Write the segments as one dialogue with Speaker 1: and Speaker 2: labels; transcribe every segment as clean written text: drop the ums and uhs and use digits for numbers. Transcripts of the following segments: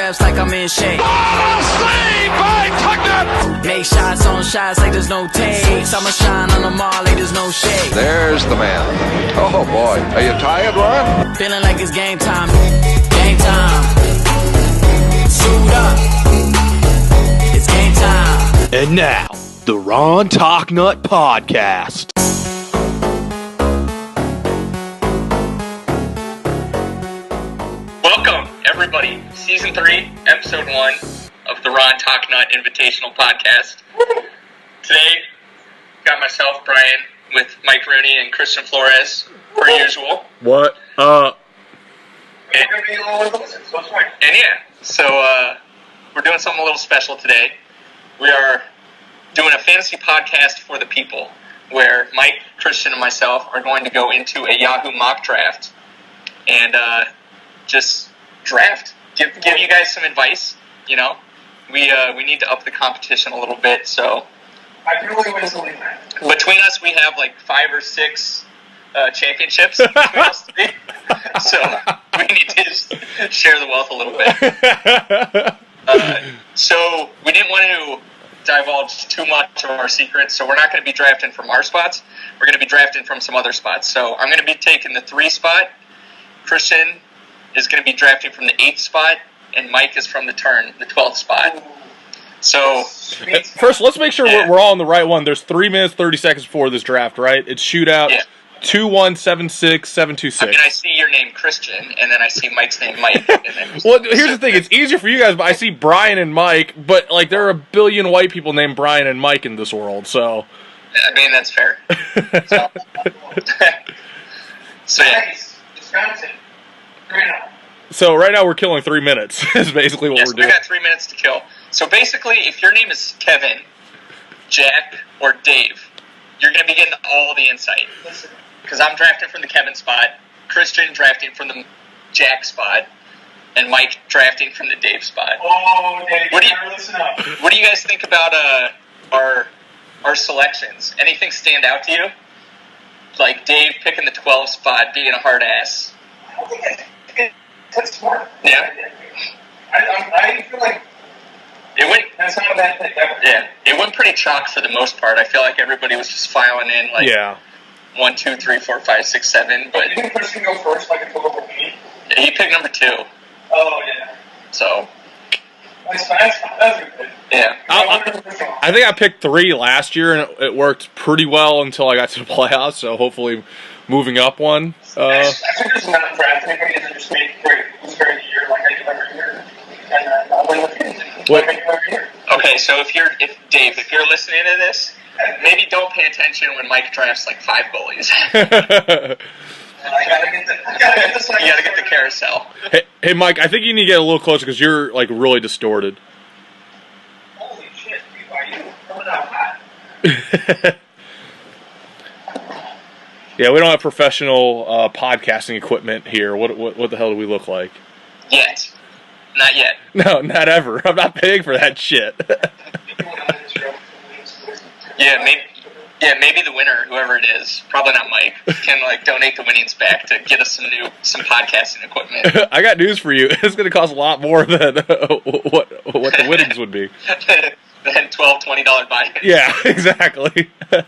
Speaker 1: drafts like I'm in shape.
Speaker 2: Slayed by Talknutt.
Speaker 1: Make shots on shots like there's no takes. I'ma shine on them all like there's no shade.
Speaker 2: There's the man. Oh boy, are you tired, Ron?
Speaker 1: Feeling like it's game time. Game time. Suit up. It's game time.
Speaker 3: And now, the Ron Talknutt Podcast.
Speaker 4: Welcome, everybody. Season 3, Episode 1 of the Ron Talknutt Invitational Podcast. Today, got myself, Brian, with Mike Rooney and Christian Flores, per usual.
Speaker 3: What?
Speaker 4: And yeah, so we're doing something a little special today. We are doing a fantasy podcast for the people, where Mike, Christian, and myself are going to go into a Yahoo mock draft and just draft. Give you guys some advice. You know, we need to up the competition a little bit. So between us, we have like 5 or 6 championships between us today. So we need to just share the wealth a little bit. So we didn't want to divulge too much of our secrets, so we're not going to be drafting from our spots. We're going to be drafting from some other spots. So I'm going to be taking the 3 spot. Christian is going to be drafting from the 8th spot, and Mike is from the 12th spot. So
Speaker 3: First, let's make sure we're all on the right one. There's 3 minutes, 30 seconds before this draft, right? It's shootout.
Speaker 4: Yeah.
Speaker 3: 2-1-7-6-7-2-6.
Speaker 4: I mean, I see your name Christian, and then I see Mike's name Mike. And then
Speaker 3: Well, here's the thing. It's easier for you guys, but I see Brian and Mike, but like there are a billion white people named Brian and Mike in this world, so.
Speaker 4: I mean, that's fair. So yeah.
Speaker 3: So right now we're killing 3 minutes, is basically what
Speaker 4: Yes,
Speaker 3: we're
Speaker 4: we
Speaker 3: doing.
Speaker 4: got 3 minutes to kill. So basically, if your name is Kevin, Jack, or Dave, you're going to be getting all the insight. Because I'm drafting from the Kevin spot, Christian drafting from the Jack spot, and Mike drafting from the Dave spot.
Speaker 5: Oh, Dave,
Speaker 4: Listen up. What do you guys think about our selections? Anything stand out to you? Like Dave picking the 12 spot, being a hard ass.
Speaker 5: I don't think that's smart.
Speaker 4: Yeah.
Speaker 5: I feel like that's not a bad pick ever.
Speaker 4: Yeah, it went pretty chalk for the most part. I feel like everybody was just filing in like
Speaker 3: Yeah.
Speaker 4: 1, 2, 3, 4, 5, 6, 7. But
Speaker 5: You think Christian go first, like a total of 8?
Speaker 4: he picked number 2.
Speaker 5: Oh, yeah.
Speaker 4: So
Speaker 5: That's good.
Speaker 4: yeah,
Speaker 3: I think I picked 3 last year, and it worked pretty well until I got to the playoffs, so hopefully moving up one.
Speaker 5: I should just not draft anybody and just make it very year like I do every year. And I'll win with it.
Speaker 3: What?
Speaker 5: Like I do every year.
Speaker 4: okay. So if Dave, if you're listening to this, maybe don't pay attention when Mike drafts like 5 goalies.
Speaker 5: I gotta get this.
Speaker 4: You gotta get the carousel.
Speaker 3: Hey, Mike, I think you need to get a little closer because you're like really distorted.
Speaker 5: Holy shit, are you coming out hot?
Speaker 3: Yeah, we don't have professional podcasting equipment here. What the hell do we look like?
Speaker 4: Yet, not yet.
Speaker 3: No, not ever. I'm not paying for that shit.
Speaker 4: Maybe the winner, whoever it is, probably not Mike, can like donate the winnings back to get us some podcasting equipment.
Speaker 3: I got news for you. It's going to cost a lot more than what the winnings would be.
Speaker 4: Than $12, $20 buy.
Speaker 3: Yeah, exactly.
Speaker 5: What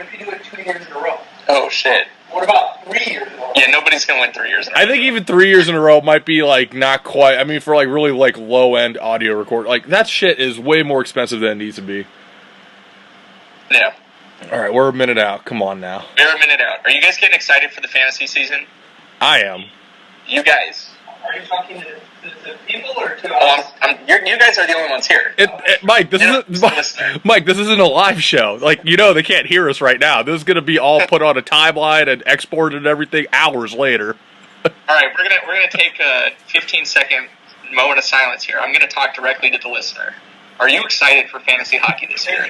Speaker 5: if you do it 2 years in a row?
Speaker 4: Oh shit.
Speaker 5: What about 3 years in a row?
Speaker 4: Yeah, nobody's gonna win 3 years in a row.
Speaker 3: I think even 3 years in a row might be like not quite. I mean, for like really like low end audio record, like that shit is way more expensive than it needs to be.
Speaker 4: Yeah.
Speaker 3: All right, we're a minute out. Come on now.
Speaker 4: We're a minute out. Are you guys getting excited for the fantasy season?
Speaker 3: I am.
Speaker 4: You guys.
Speaker 5: Are you talking to people or to
Speaker 4: Oh,
Speaker 5: us?
Speaker 4: you guys are the only ones here.
Speaker 3: Mike, this
Speaker 4: Yeah,
Speaker 3: isn't
Speaker 4: listener.
Speaker 3: Mike. This isn't a live show. Like they can't hear us right now. This is gonna be all put on a timeline and exported and everything hours later.
Speaker 4: All right, we're gonna take a 15-second moment of silence here. I'm gonna talk directly to the listener. Are you excited for fantasy hockey this year?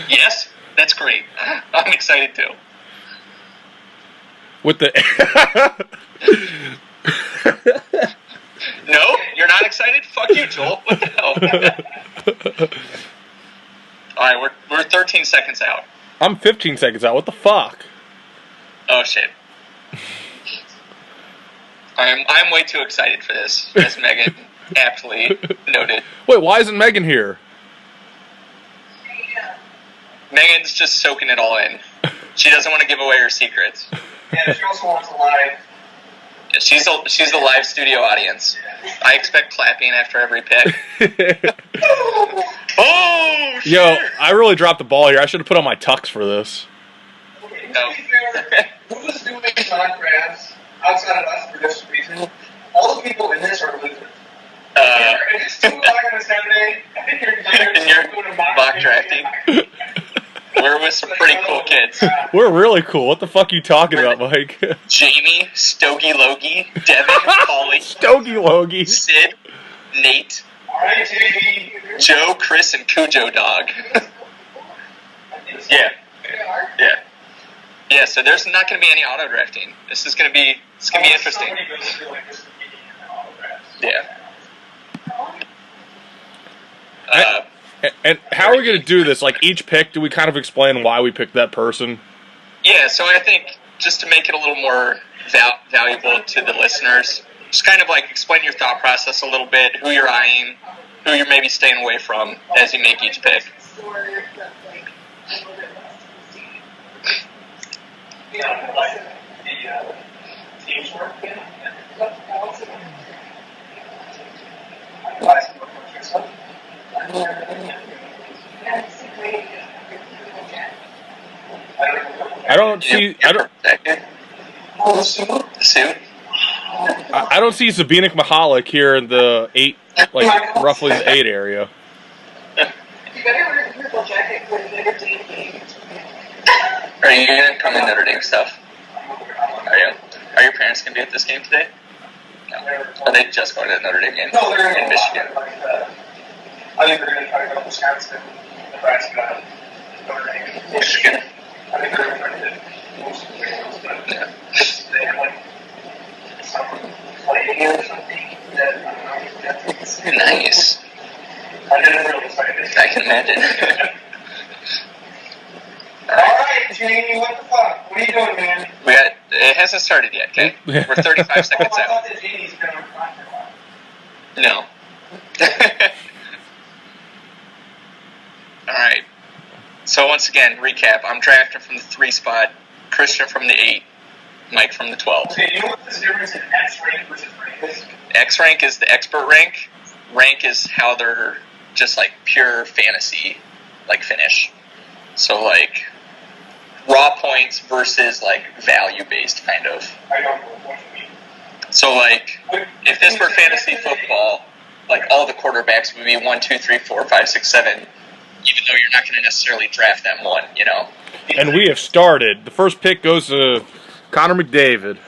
Speaker 4: Yes, that's great. I'm excited too.
Speaker 3: With the
Speaker 4: No, you're not excited? Fuck you, Joel. What the hell? All right, we're 13 seconds out.
Speaker 3: I'm 15 seconds out. What the fuck?
Speaker 4: Oh shit. I'm way too excited for this, as Megan aptly noted.
Speaker 3: Wait, why isn't Megan here?
Speaker 4: Megan's just soaking it all in. She doesn't want to give away her secrets.
Speaker 5: Yeah, she also wants a live.
Speaker 4: Yeah, she's the live studio audience. I expect clapping after every pick. Oh, shit.
Speaker 3: Yo, I really dropped the ball here. I should have put on my tux for this.
Speaker 5: Okay,
Speaker 4: No.
Speaker 5: to be fair, who was doing mock drafts outside of us for this reason? All the people in this are losers. If it's 2 o'clock on a Saturday, and you're doing a
Speaker 4: mock drafting. We're with some pretty cool kids.
Speaker 3: We're really cool. What the fuck are you talking about, Mike?
Speaker 4: Jamie, Stogie Logie, Devin, Paulie,
Speaker 3: Stogie Logie.
Speaker 4: Sid, Nate,
Speaker 5: All right, JD.
Speaker 4: Joe, Chris, and Cujo Dog. Yeah. Yeah, so there's not going to be any auto drafting. This is going to be interesting.
Speaker 5: Somebody goes through like this and all the drafts.
Speaker 4: Yeah.
Speaker 3: And how are we going to do this? Like, each pick, do we kind of explain why we picked that person?
Speaker 4: Yeah, so I think just to make it a little more valuable to the listeners, just kind of like explain your thought process a little bit, who you're eyeing, who you're maybe staying away from as you make each pick.
Speaker 5: Yeah, like the teamwork thing.
Speaker 3: I don't see Sabinik Mahalik here in the 8, like roughly the 8 area.
Speaker 4: Are you going to come in Notre Dame stuff? Are you? Are your parents going to be at this game today? No. Are they just going to the Notre Dame game?
Speaker 5: No, they're
Speaker 4: in Michigan.
Speaker 5: I think they're going to try to go to Wisconsin, Nebraska, Notre Dame.
Speaker 4: Michigan.
Speaker 5: I think they're going to try to do most of the games, but they have like some play or something that
Speaker 4: Nice.
Speaker 5: I didn't really excited.
Speaker 4: I can imagine.
Speaker 5: All right, Jamie, what the fuck? What are you doing, man?
Speaker 4: It hasn't started yet, okay? We're 35 seconds
Speaker 5: I
Speaker 4: out.
Speaker 5: thought that Jamie's been on fire for a while.
Speaker 4: No. All right. So once again, recap. I'm drafting from the 3 spot, Christian from the 8, Mike from the 12.
Speaker 5: Okay, you know what the difference in X rank versus rank is?
Speaker 4: X rank is the expert rank. Rank is how they're just like pure fantasy, like finish. So like raw points versus like value based kind of.
Speaker 5: I don't know what you mean.
Speaker 4: So like if this were fantasy football, like all the quarterbacks would be 1, 2, 3, 4, 5, 6, 7. Even though you're not going to necessarily draft them one, you know.
Speaker 3: And we have started. The first pick goes to Connor McDavid.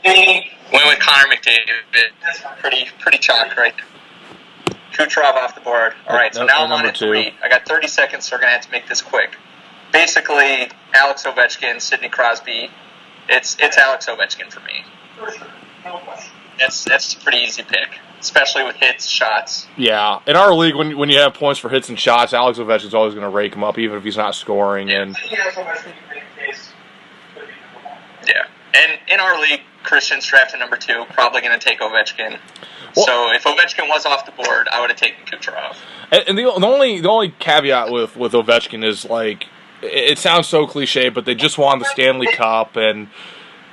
Speaker 4: Went with Connor McDavid. Pretty chalk right there. Kucherov off the board. All right, so now I'm on at 3. I got 30 seconds, so we're going to have to make this quick. Basically, Alex Ovechkin, Sidney Crosby. It's Alex Ovechkin for me.
Speaker 5: For sure. No question.
Speaker 4: That's a pretty easy pick, especially with hits, shots.
Speaker 3: Yeah, in our league, when you have points for hits and shots, Alex Ovechkin's always going to rake him up, even if he's not scoring.
Speaker 4: Yeah.
Speaker 3: And
Speaker 5: Yeah, so much we can make a case.
Speaker 4: Yeah, and in our league, Christian's drafted number 2, probably going to take Ovechkin.
Speaker 3: Well,
Speaker 4: so if Ovechkin was off the board, I would have taken Kucherov.
Speaker 3: And the only caveat with Ovechkin is, like, it sounds so cliche, but they just won the Stanley Cup, and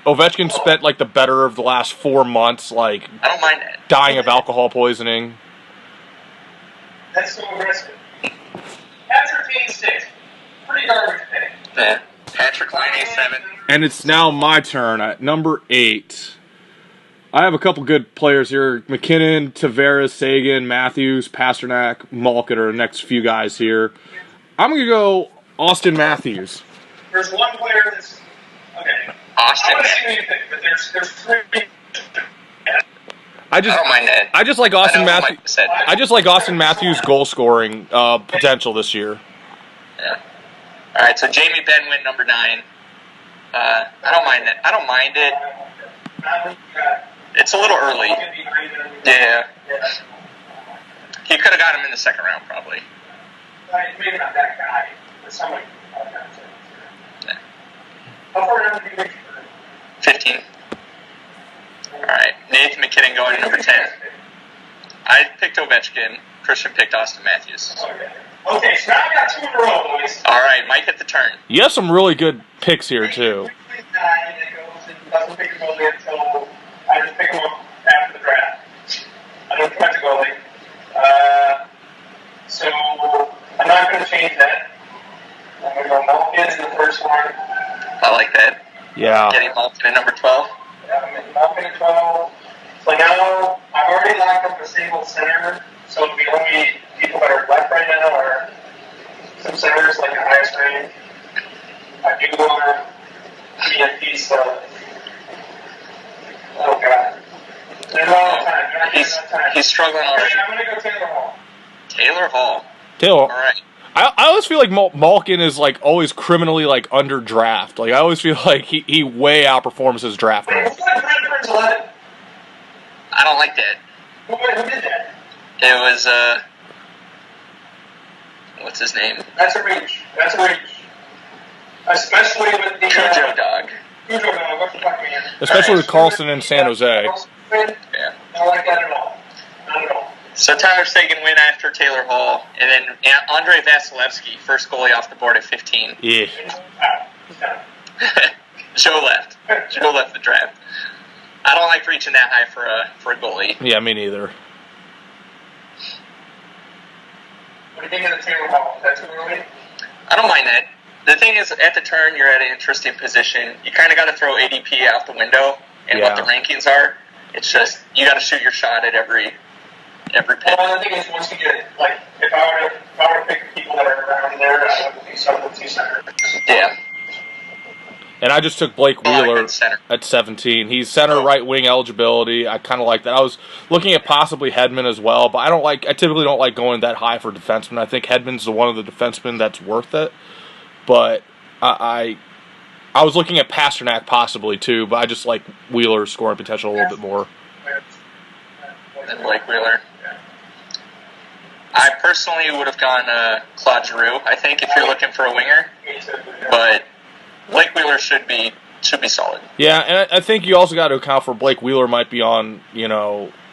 Speaker 3: Ovechkin spent like the better of the last 4 months, like,
Speaker 4: I don't mind that.
Speaker 3: dying of alcohol poisoning.
Speaker 5: That's so aggressive. Patrick Kane 6. Pretty garbage pick.
Speaker 4: Yeah. Patrick Laine 7.
Speaker 3: And it's now my turn at number 8. I have a couple good players here. McKinnon, Tavares, Sagan, Matthews, Pasternak, Malkin are the next few guys here. I'm going to go Austin Matthews.
Speaker 5: There's one player that's... Okay.
Speaker 4: Austin.
Speaker 5: I want to see who you pick, but there's 3...
Speaker 3: I
Speaker 4: I don't mind that.
Speaker 3: I just like Austin
Speaker 4: I know what
Speaker 3: Matthews.
Speaker 4: Mike said.
Speaker 3: I just like Austin Matthews' goal scoring potential this year.
Speaker 4: Yeah. All right, so Jamie Benn went number 9. I don't mind that. I don't mind it. It's a little early. Yeah. He could have got him in the second round, probably.
Speaker 5: Maybe not that guy, but somebody.
Speaker 4: Yeah.
Speaker 5: How far down did you reach?
Speaker 4: 15. All right, Nathan Nathan McKinnon going to number 10. I picked Ovechkin. Christian picked Austin Matthews.
Speaker 5: Okay, so now I got 2 in a row, boys.
Speaker 4: All right, Mike hit the turn.
Speaker 3: You have some really good picks here, too.
Speaker 5: Doesn't pick a goalie until I just pick him up after the draft. I don't expect a goalie. So I'm not going to change that. I'm going to go Malkin in the first one.
Speaker 4: I like that.
Speaker 3: Yeah.
Speaker 4: Getting Malkin at number 12.
Speaker 5: Yeah, I'm in Malkin at 12. So now I've already locked up a single center. So the only people that are left right now are some centers like the highest rank. I do want to be a piece of. Oh God. There's not enough time.
Speaker 4: He's struggling already.
Speaker 5: I'm going to go Taylor Hall.
Speaker 4: Taylor Hall.
Speaker 3: All
Speaker 4: right.
Speaker 3: I always feel like Malkin is like always criminally like under draft. Like I always feel like he way outperforms his draft.
Speaker 5: Wait, what's that Brentford's 11?
Speaker 4: I don't like that.
Speaker 5: Who did that?
Speaker 4: It was what's his name?
Speaker 5: That's a reach. Especially with the
Speaker 4: Cujo dog.
Speaker 5: Cujo dog. What the fuck, man?
Speaker 3: Especially with Carlson in San Jose.
Speaker 4: Yeah.
Speaker 5: I don't like that at all. Not at all.
Speaker 4: So Tyler Seguin went after Taylor Hall, and then Andrei Vasilevsky, first goalie off the board at 15.
Speaker 3: Yeah.
Speaker 4: Joe left. Joe left the draft. I don't like reaching that high for a goalie.
Speaker 3: Yeah, me neither.
Speaker 5: What do you think of the Taylor Hall? That's too early?
Speaker 4: I don't mind that. The thing is, at the turn, you're at an interesting position. You kind of got to throw ADP out the window and what the rankings are. It's just, you got to shoot your shot at every pick.
Speaker 5: Well, the thing is, once you get, like, if I were to pick the people that are around there, I would think some of the 2 centers.
Speaker 4: Yeah.
Speaker 3: And I just took Blake Wheeler
Speaker 4: center.
Speaker 3: at 17. He's center right wing eligibility. I kind of like that. I was looking at possibly Hedman as well, but I typically don't like going that high for defensemen. I think Hedman's one of the defensemen that's worth it. But I was looking at Pasternak possibly too, but I just like Wheeler's scoring potential a little bit more.
Speaker 4: Than Blake Wheeler. I personally would have gone Claude Giroux, I think, if you're looking for a winger. But Blake Wheeler should be solid.
Speaker 3: Yeah, and I think you also got to account for Blake Wheeler might be on,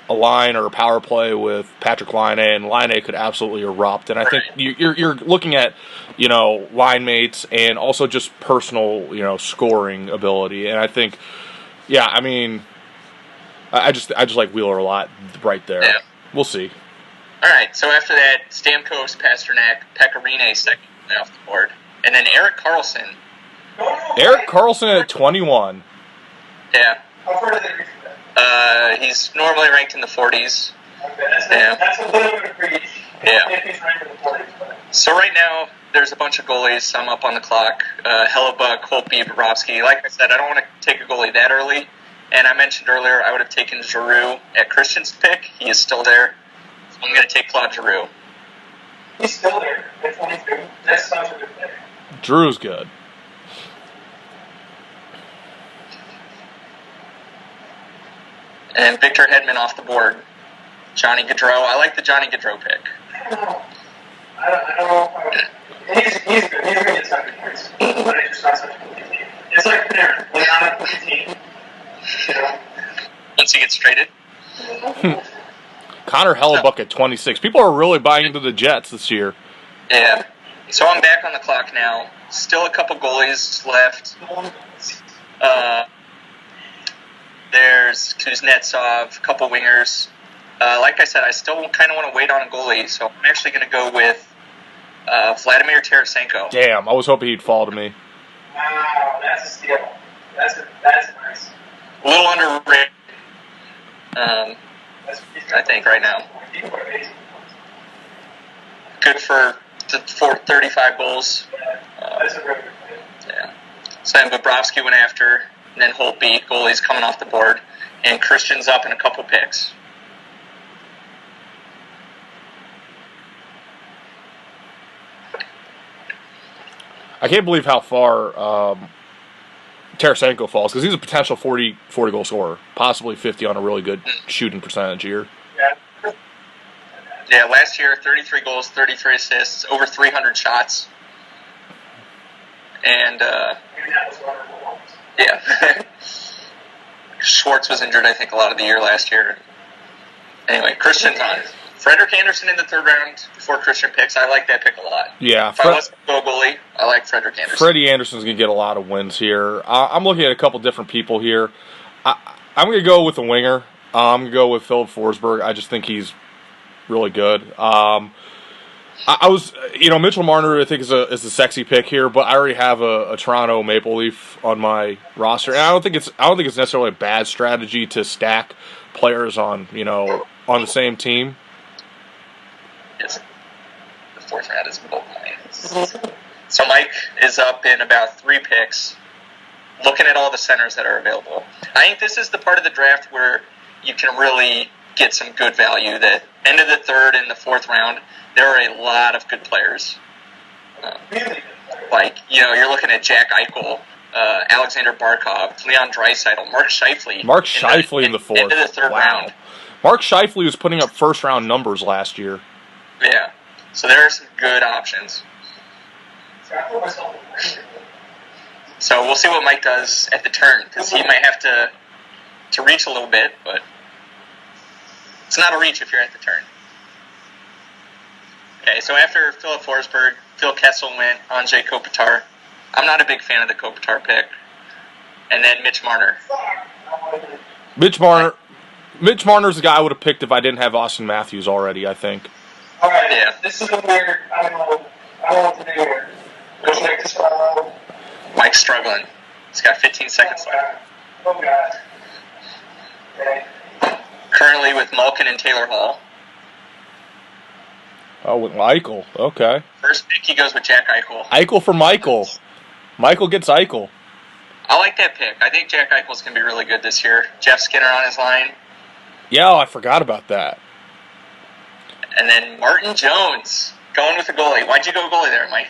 Speaker 3: a line or a power play with Patrick Laine, and Laine could absolutely erupt. And I think you're looking at, line mates and also just personal, scoring ability. And I think, I just like Wheeler a lot right there. Yeah. We'll see.
Speaker 4: All right, so after that, Stamkos, Pasternak, Pecorine second off the board. And then Erik Karlsson.
Speaker 3: Erik Karlsson at 21.
Speaker 4: Yeah.
Speaker 5: How far did they reach that?
Speaker 4: He's normally ranked in the 40s.
Speaker 5: Okay, that's a little bit of a reach.
Speaker 4: Yeah.
Speaker 5: If he's ranked in the 40s. But.
Speaker 4: So right now, there's a bunch of goalies. I'm up on the clock. Hellebuck, Holtby, Bobrovsky. Like I said, I don't want to take a goalie that early. And I mentioned earlier I would have taken Giroux at Christian's pick. He is still there. So I'm going to take Claude Giroux.
Speaker 5: He's still there at 22. That sounds a good pick.
Speaker 3: Drew's good.
Speaker 4: And Victor Hedman off the board. Johnny Gaudreau. I like the Johnny Gaudreau pick.
Speaker 5: I don't know. He's good. He's going to get 7 points. But it's just not such a good team. It's like Panarin. When I'm a good team,
Speaker 4: once he gets traded.
Speaker 3: Connor Hellebuck at 26. People are really buying into the Jets this year.
Speaker 4: Yeah. So I'm back on the clock now. Still a couple goalies left. There's Kuznetsov, a couple wingers. Like I said, I still kind of want to wait on a goalie, so I'm actually going to go with Vladimir Tarasenko.
Speaker 3: Damn, I was hoping he'd fall to me.
Speaker 5: Wow, that's a steal. That's nice.
Speaker 4: A little underrated, I think, right now. Good for 35 goals.
Speaker 5: That's a really good pick.
Speaker 4: Yeah. So then Bobrovsky went after, and then Holtby, goalie's coming off the board, and Christian's up in a couple picks.
Speaker 3: I can't believe how far Tarasenko falls, because he's a potential 40 goal scorer, possibly 50 on a really good shooting percentage year.
Speaker 4: Yeah, last year, 33 goals, 33 assists, over 300 shots. And, yeah. Schwartz was injured, I think, a lot of the year last year. Anyway, Christian's on. Frederick Anderson in the third round before Christian picks. I like that pick a lot.
Speaker 3: Yeah.
Speaker 4: If I was to go goalie, I like Frederick Anderson.
Speaker 3: Freddie Anderson's going to get a lot of wins here. I'm looking at a couple different people here. I'm going to go with the winger. I'm going to go with Philip Forsberg. I just think he's really good. I was, Mitchell Marner, I think is a sexy pick here, but I already have a Toronto Maple Leaf on my roster, and I don't think it's necessarily a bad strategy to stack players on the same team.
Speaker 4: Yes. The fourth round is goal points. So Mike is up in about 3 picks, looking at all the centers that are available. I think this is the part of the draft where you can really get some good value. The end of the third and the fourth round, there are a lot of good players. You're looking at Jack Eichel, Alexander Barkov, Leon Draisaitl, Mark Scheifele
Speaker 3: in the fourth.
Speaker 4: End of the third round.
Speaker 3: Mark Scheifele was putting up first-round numbers last year.
Speaker 4: Yeah. So there are some good options. So we'll see what Mike does at the turn, because he might have to reach a little bit, but it's not a reach if you're at the turn. Okay, so after Philip Forsberg, Phil Kessel went, Anze Kopitar. I'm not a big fan of the Kopitar pick. And then Mitch Marner.
Speaker 3: Mitch Marner's the guy I would have picked if I didn't have Austin Matthews already, I think.
Speaker 5: All right,
Speaker 4: Yeah.
Speaker 5: This is a weird, I don't know what to do here. Looks like this
Speaker 4: Mike's struggling. He's got 15 seconds left.
Speaker 5: Oh, God. Okay.
Speaker 4: Currently with Malkin and Taylor Hall.
Speaker 3: Oh, with Eichel. Okay.
Speaker 4: First pick, he goes with Jack Eichel.
Speaker 3: Eichel for Michael. Michael gets Eichel.
Speaker 4: I like that pick. I think Jack Eichel's going to be really good this year. Jeff Skinner on his line.
Speaker 3: Yeah, I forgot about that.
Speaker 4: And then Martin Jones going with the goalie. Why'd you go goalie there, Mike?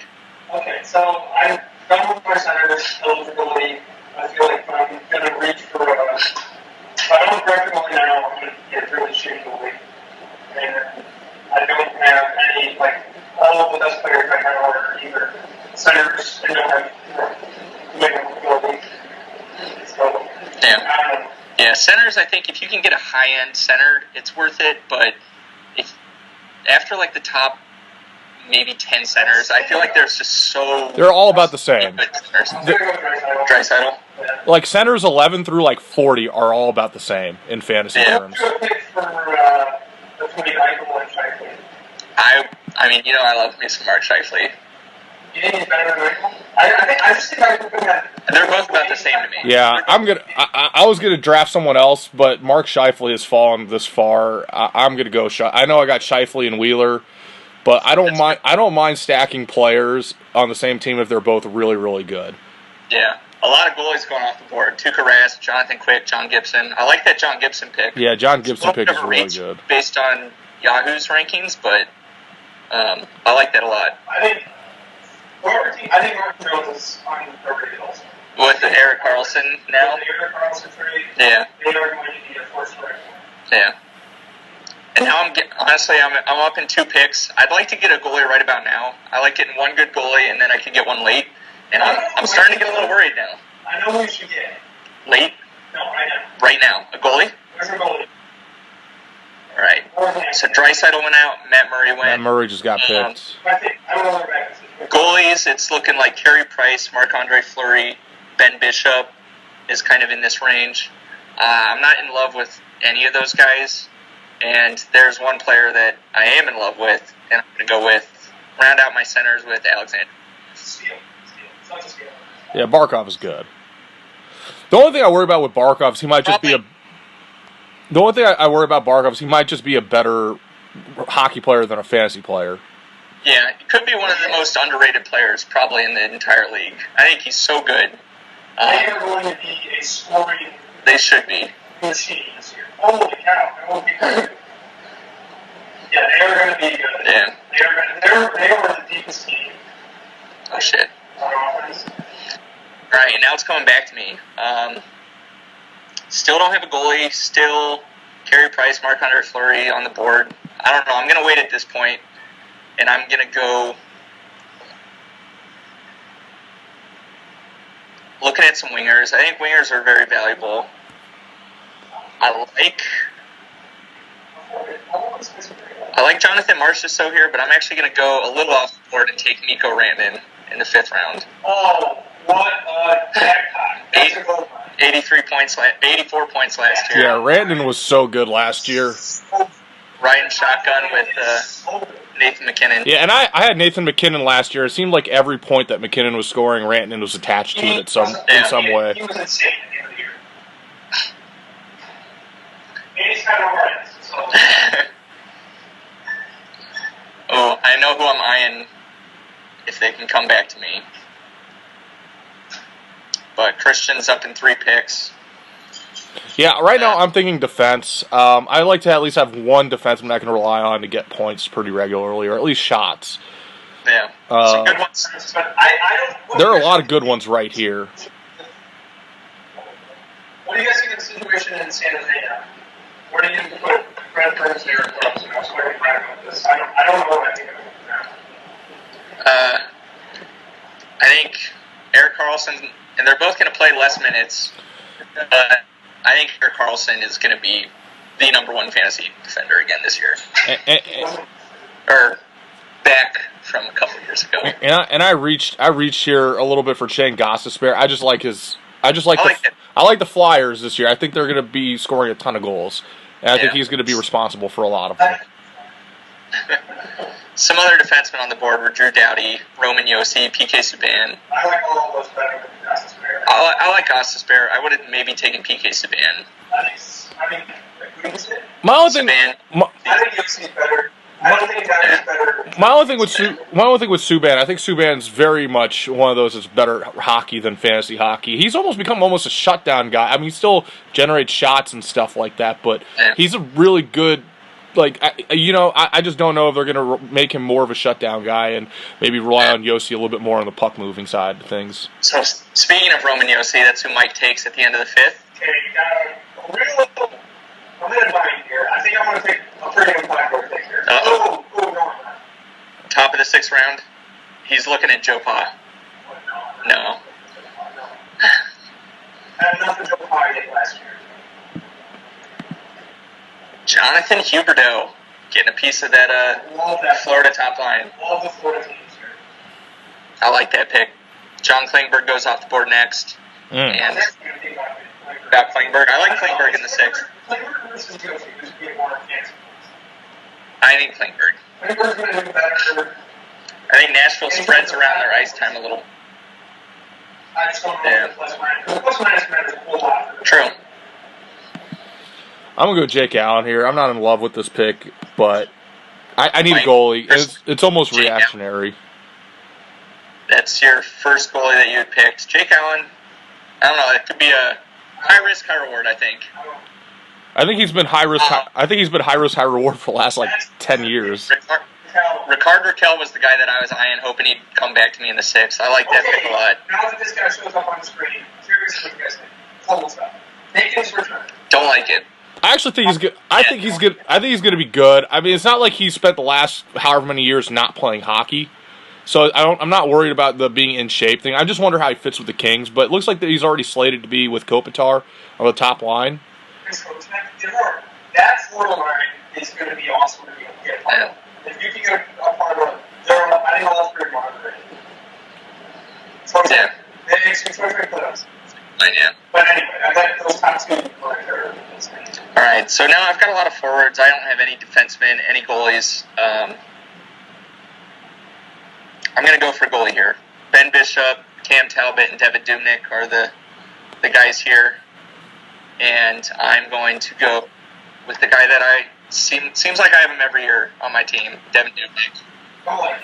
Speaker 5: Okay, so I'm done with my centers, eligibility. I feel like I'm going to reach for if I don't draft a goalie now, I'm going to get a really shitty goalie. And I don't have any, all of the best players right now are either centers and don't have goalie. So,
Speaker 4: Yeah. Yeah, centers, I think if you can get a high-end center, it's worth it, but after the top maybe 10 centers, I feel like there's just so...
Speaker 3: They're all about the same.
Speaker 4: Draisaitl.
Speaker 3: Like, centers 11 through, 40 are all about the same in fantasy terms.
Speaker 4: I mean, I love me some Mark Scheifele.
Speaker 5: You think he's better than Eichel? I just think Eichel could have...
Speaker 4: They're both about the same to me.
Speaker 3: Yeah, I was gonna draft someone else, but Mark Scheifele has fallen this far. I'm gonna go. I know I got Scheifele and Wheeler, but I don't mind stacking players on the same team if they're both really, really good.
Speaker 4: Yeah, a lot of goalies going off the board. Tuukka Rask, Jonathan Quick, John Gibson. I like that John Gibson pick.
Speaker 3: Yeah, John Gibson pick is really good
Speaker 4: based on Yahoo's rankings, but I like that a lot.
Speaker 5: I think Martin Jones is underrated also.
Speaker 4: With Erik Karlsson now?
Speaker 5: With the Erik Karlsson trade,
Speaker 4: yeah.
Speaker 5: They are going to be a force for
Speaker 4: Yeah. And now I'm up in 2 picks. I'd like to get a goalie right about now. I like getting one good goalie, and then I can get one late. And I'm starting to get a little worried now.
Speaker 5: I know who you should get.
Speaker 4: Late?
Speaker 5: No, right now.
Speaker 4: Right now. A goalie?
Speaker 5: Where's your goalie?
Speaker 4: All right. So Draisaitl went out. Matt Murray went.
Speaker 3: Matt Murray just got picked.
Speaker 5: I don't know where back is.
Speaker 4: Goalies, it's looking like Carey Price, Marc-Andre Fleury, Ben Bishop is kind of in this range. I'm not in love with any of those guys, and there's one player that I am in love with, and I'm going to go with, round out my centers with Alexander.
Speaker 5: Steal. Such a steal.
Speaker 3: Yeah, Barkov is good. The only thing I worry about with Barkov is he might just be a... The only thing I worry about Barkov is he might just be a better hockey player than a fantasy player.
Speaker 4: Yeah, he could be one of the most underrated players probably in the entire league. I think he's so good.
Speaker 5: They are going to be a scoring
Speaker 4: They should be.
Speaker 5: machine this year. Holy cow. That won't be good. Yeah, they are going to be good.
Speaker 4: Yeah.
Speaker 5: They are the deepest team
Speaker 4: Oh, shit.
Speaker 5: on offense.
Speaker 4: All right, now it's coming back to me. Still don't have a goalie. Still Carey Price, Marc-Andre Fleury on the board. I don't know. I'm going to wait at this point, and I'm going to go looking at some wingers. I think wingers are very valuable. I like Jonathan Marchessault here, but I'm actually going to go a little off the board and take Nico Rantanen in the 5th round.
Speaker 5: Oh, what a jackpot.
Speaker 4: 84 points last year.
Speaker 3: Yeah, Rantanen was so good last year.
Speaker 4: Ryan shotgun with Nathan McKinnon.
Speaker 3: Yeah, and I had Nathan McKinnon last year. It seemed like every point that McKinnon was scoring, Rantanen was attached to it in some way.
Speaker 5: He was insane at the end of the year. And he's kind of right. So.
Speaker 4: Oh, I know who I'm eyeing if they can come back to me. But Christian's up in 3 picks.
Speaker 3: Yeah, right now I'm thinking defense. I like to at least have one defenseman I can rely on to get points pretty regularly, or at least shots.
Speaker 4: Yeah, some good ones.
Speaker 5: But I don't.
Speaker 3: There are a lot of good ones right here.
Speaker 5: What do you guys think of the situation in San Jose now? Where do you put Brad Burns there? I don't know what I think of it now.
Speaker 4: I think Erik Karlsson, and they're both going to play less minutes, but I think Erik Karlsson is going to be the number 1 fantasy defender again this year. Or back from a couple years ago.
Speaker 3: And I reached here a little bit for Shane Gostisbehere. I like the Flyers this year. I think they're going to be scoring a ton of goals, and I think he's going to be responsible for a lot of them.
Speaker 4: Some other defensemen on the board were Drew Doughty, Roman Josi, PK Subban.
Speaker 5: I like all of those better than Gostisbehere.
Speaker 4: I like Gostisbehere. I would have maybe taken PK Subban.
Speaker 5: Who is it?
Speaker 3: My only thing,
Speaker 5: I think Josi's better. I don't think Doughty's better.
Speaker 3: my only thing with Subban, I think Subban's very much one of those that's better hockey than fantasy hockey. He's become a shutdown guy. I mean, he still generates shots and stuff like that, but he's a really good. I just don't know if they're going to make him more of a shutdown guy and maybe rely on Josi a little bit more on the puck moving side of things.
Speaker 4: So speaking of Roman Josi, that's who Mike takes at the end of the 5th.
Speaker 5: Okay, I'm going to buy here. I think I'm going to take a pretty good Blackboard pick here.
Speaker 4: Uh-oh.
Speaker 5: No.
Speaker 4: Top of the 6th round, he's looking at Joe Pa. No.
Speaker 5: I had nothing to buy yet last year.
Speaker 4: Jonathan Huberdeau getting a piece of that Florida top line.
Speaker 5: Love the Florida teams here.
Speaker 4: I like that pick. John Klingberg goes off the board next. And got Klingberg. I like Klingberg in the 6th.
Speaker 5: Klingberg versus Josi, who's being more fancy.
Speaker 4: I think Klingberg.
Speaker 5: Klingberg's going to do better.
Speaker 4: I think Nashville spreads around their ice time a little.
Speaker 5: I just don't know the plus minus. The plus minus matters a whole lot.
Speaker 4: True.
Speaker 3: I'm going to go Jake Allen here. I'm not in love with this pick, but I need a goalie. It's almost reactionary.
Speaker 4: That's your first goalie that you had picked. Jake Allen, I don't know, it could be a high risk, high reward, I think.
Speaker 3: I think he's been high risk, high reward for the last 10 years.
Speaker 4: Ricard Raquel was the guy that I was eyeing, hoping he'd come back to me in the 6th. I like that pick a lot.
Speaker 5: Now that this guy shows up on the screen, seriously, what do you guys think? Total stuff. Make his return.
Speaker 4: Don't like it.
Speaker 3: I actually think he's good. I think he's good. I think he's going to be good. I mean, it's not like he spent the last however many years not playing hockey, so I'm not worried about the being in shape thing. I just wonder how he fits with the Kings. But it looks like that he's already slated to be with Kopitar on the top line.
Speaker 5: That Florida line is going to be awesome to get a part of. If you can get a part of, I think all three are great. So
Speaker 4: yeah,
Speaker 5: it makes me so great playoffs.
Speaker 4: Yeah.
Speaker 5: But anyway, I got those top two.
Speaker 4: All right, so now I've got a lot of forwards. I don't have any defensemen, any goalies. I'm going to go for goalie here. Ben Bishop, Cam Talbot, and Devin Dubnyk are the guys here. And I'm going to go with the guy that seems like I have him every year on my team, Devin Dubnyk,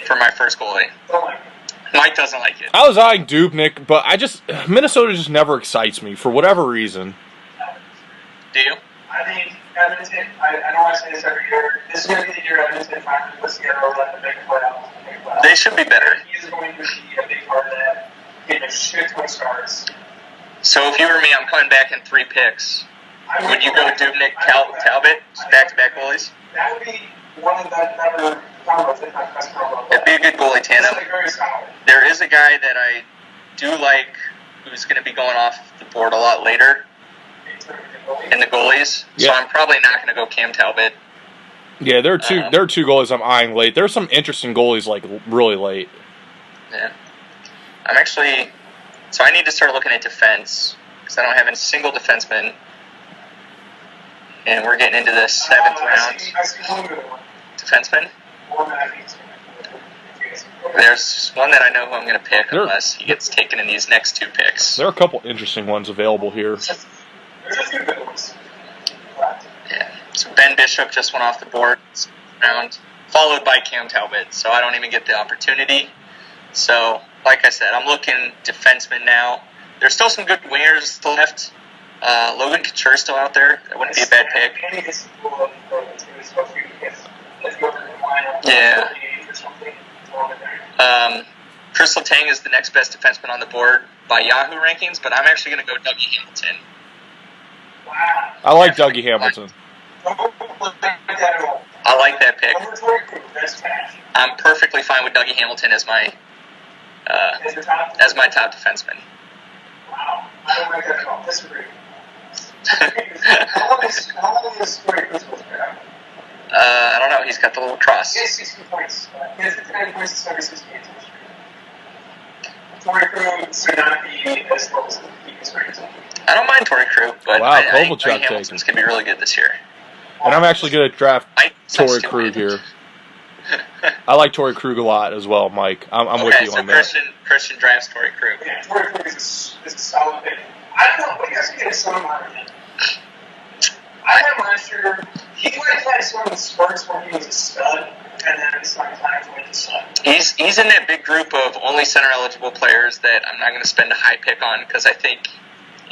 Speaker 4: for my first goalie. Mike doesn't like it.
Speaker 3: I was eyeing Dubnyk, but Minnesota just never excites me for whatever reason.
Speaker 4: Do you?
Speaker 5: I think Edmonton, I know I say this every year, this is going to be the year Edmonton finally puts together all that to make a playoffs.
Speaker 4: They should be better.
Speaker 5: He is going to be a big part of that, getting a shit ton of starts.
Speaker 4: So if you were me, I'm coming back in 3 picks. Would you go Dubnyk, Talbot, back-to-back goalies?
Speaker 5: That would be one of the better combos, if not best combo.
Speaker 4: It'd be a good goalie tandem. There is a guy that I do like who's going to be going off the board a lot later. in the goalies.
Speaker 3: Yeah.
Speaker 4: So I'm probably not going to go Cam Talbot.
Speaker 3: Yeah, there are two goalies I'm eyeing late. There's some interesting goalies like really late.
Speaker 4: Yeah. I'm actually... So I need to start looking at defense, because I don't have a single defenseman. And we're getting into the 7th round. Defenseman? There's one that I know who I'm going to pick unless he gets taken in these next 2 picks.
Speaker 3: There are a couple interesting ones available here.
Speaker 4: Yeah. So Ben Bishop just went off the board round, followed by Cam Talbot. So I don't even get the opportunity. So, like I said, I'm looking defenseman now. There's still some good wingers left. Logan Couture's still out there. That wouldn't be a bad pick. Yeah. Chris Letang is the next best defenseman on the board by Yahoo rankings, but I'm actually going to go Dougie Hamilton.
Speaker 3: I like Dougie Hamilton.
Speaker 4: I like that pick. I'm perfectly fine with Dougie Hamilton as my top defenseman.
Speaker 5: Wow, I don't like that at all. Disagree.
Speaker 4: I don't know. He's got the little cross.
Speaker 5: He has 60 points. He has 59 points to 76 games. Torrey Crew should not be as low as he is right now.
Speaker 4: I don't mind Torrey Crew, but
Speaker 3: wow,
Speaker 4: I think
Speaker 3: Kovalchuk
Speaker 4: Hamilton's going to be really good this year.
Speaker 3: And I'm actually going to draft Torrey
Speaker 4: Stupid.
Speaker 3: Krug here. I like Torrey Krug a lot as well, Mike. I'm with you on that.
Speaker 4: Christian drafts Torrey Krug.
Speaker 5: Yeah, Torrey Crew is a solid pick. I don't know. What do you guys think of some out of him? I had him last year. He like had some spurts where he was a stud, and then sometimes went to stud.
Speaker 4: He's in that big group of only center eligible players that I'm not going to spend a high pick on because I think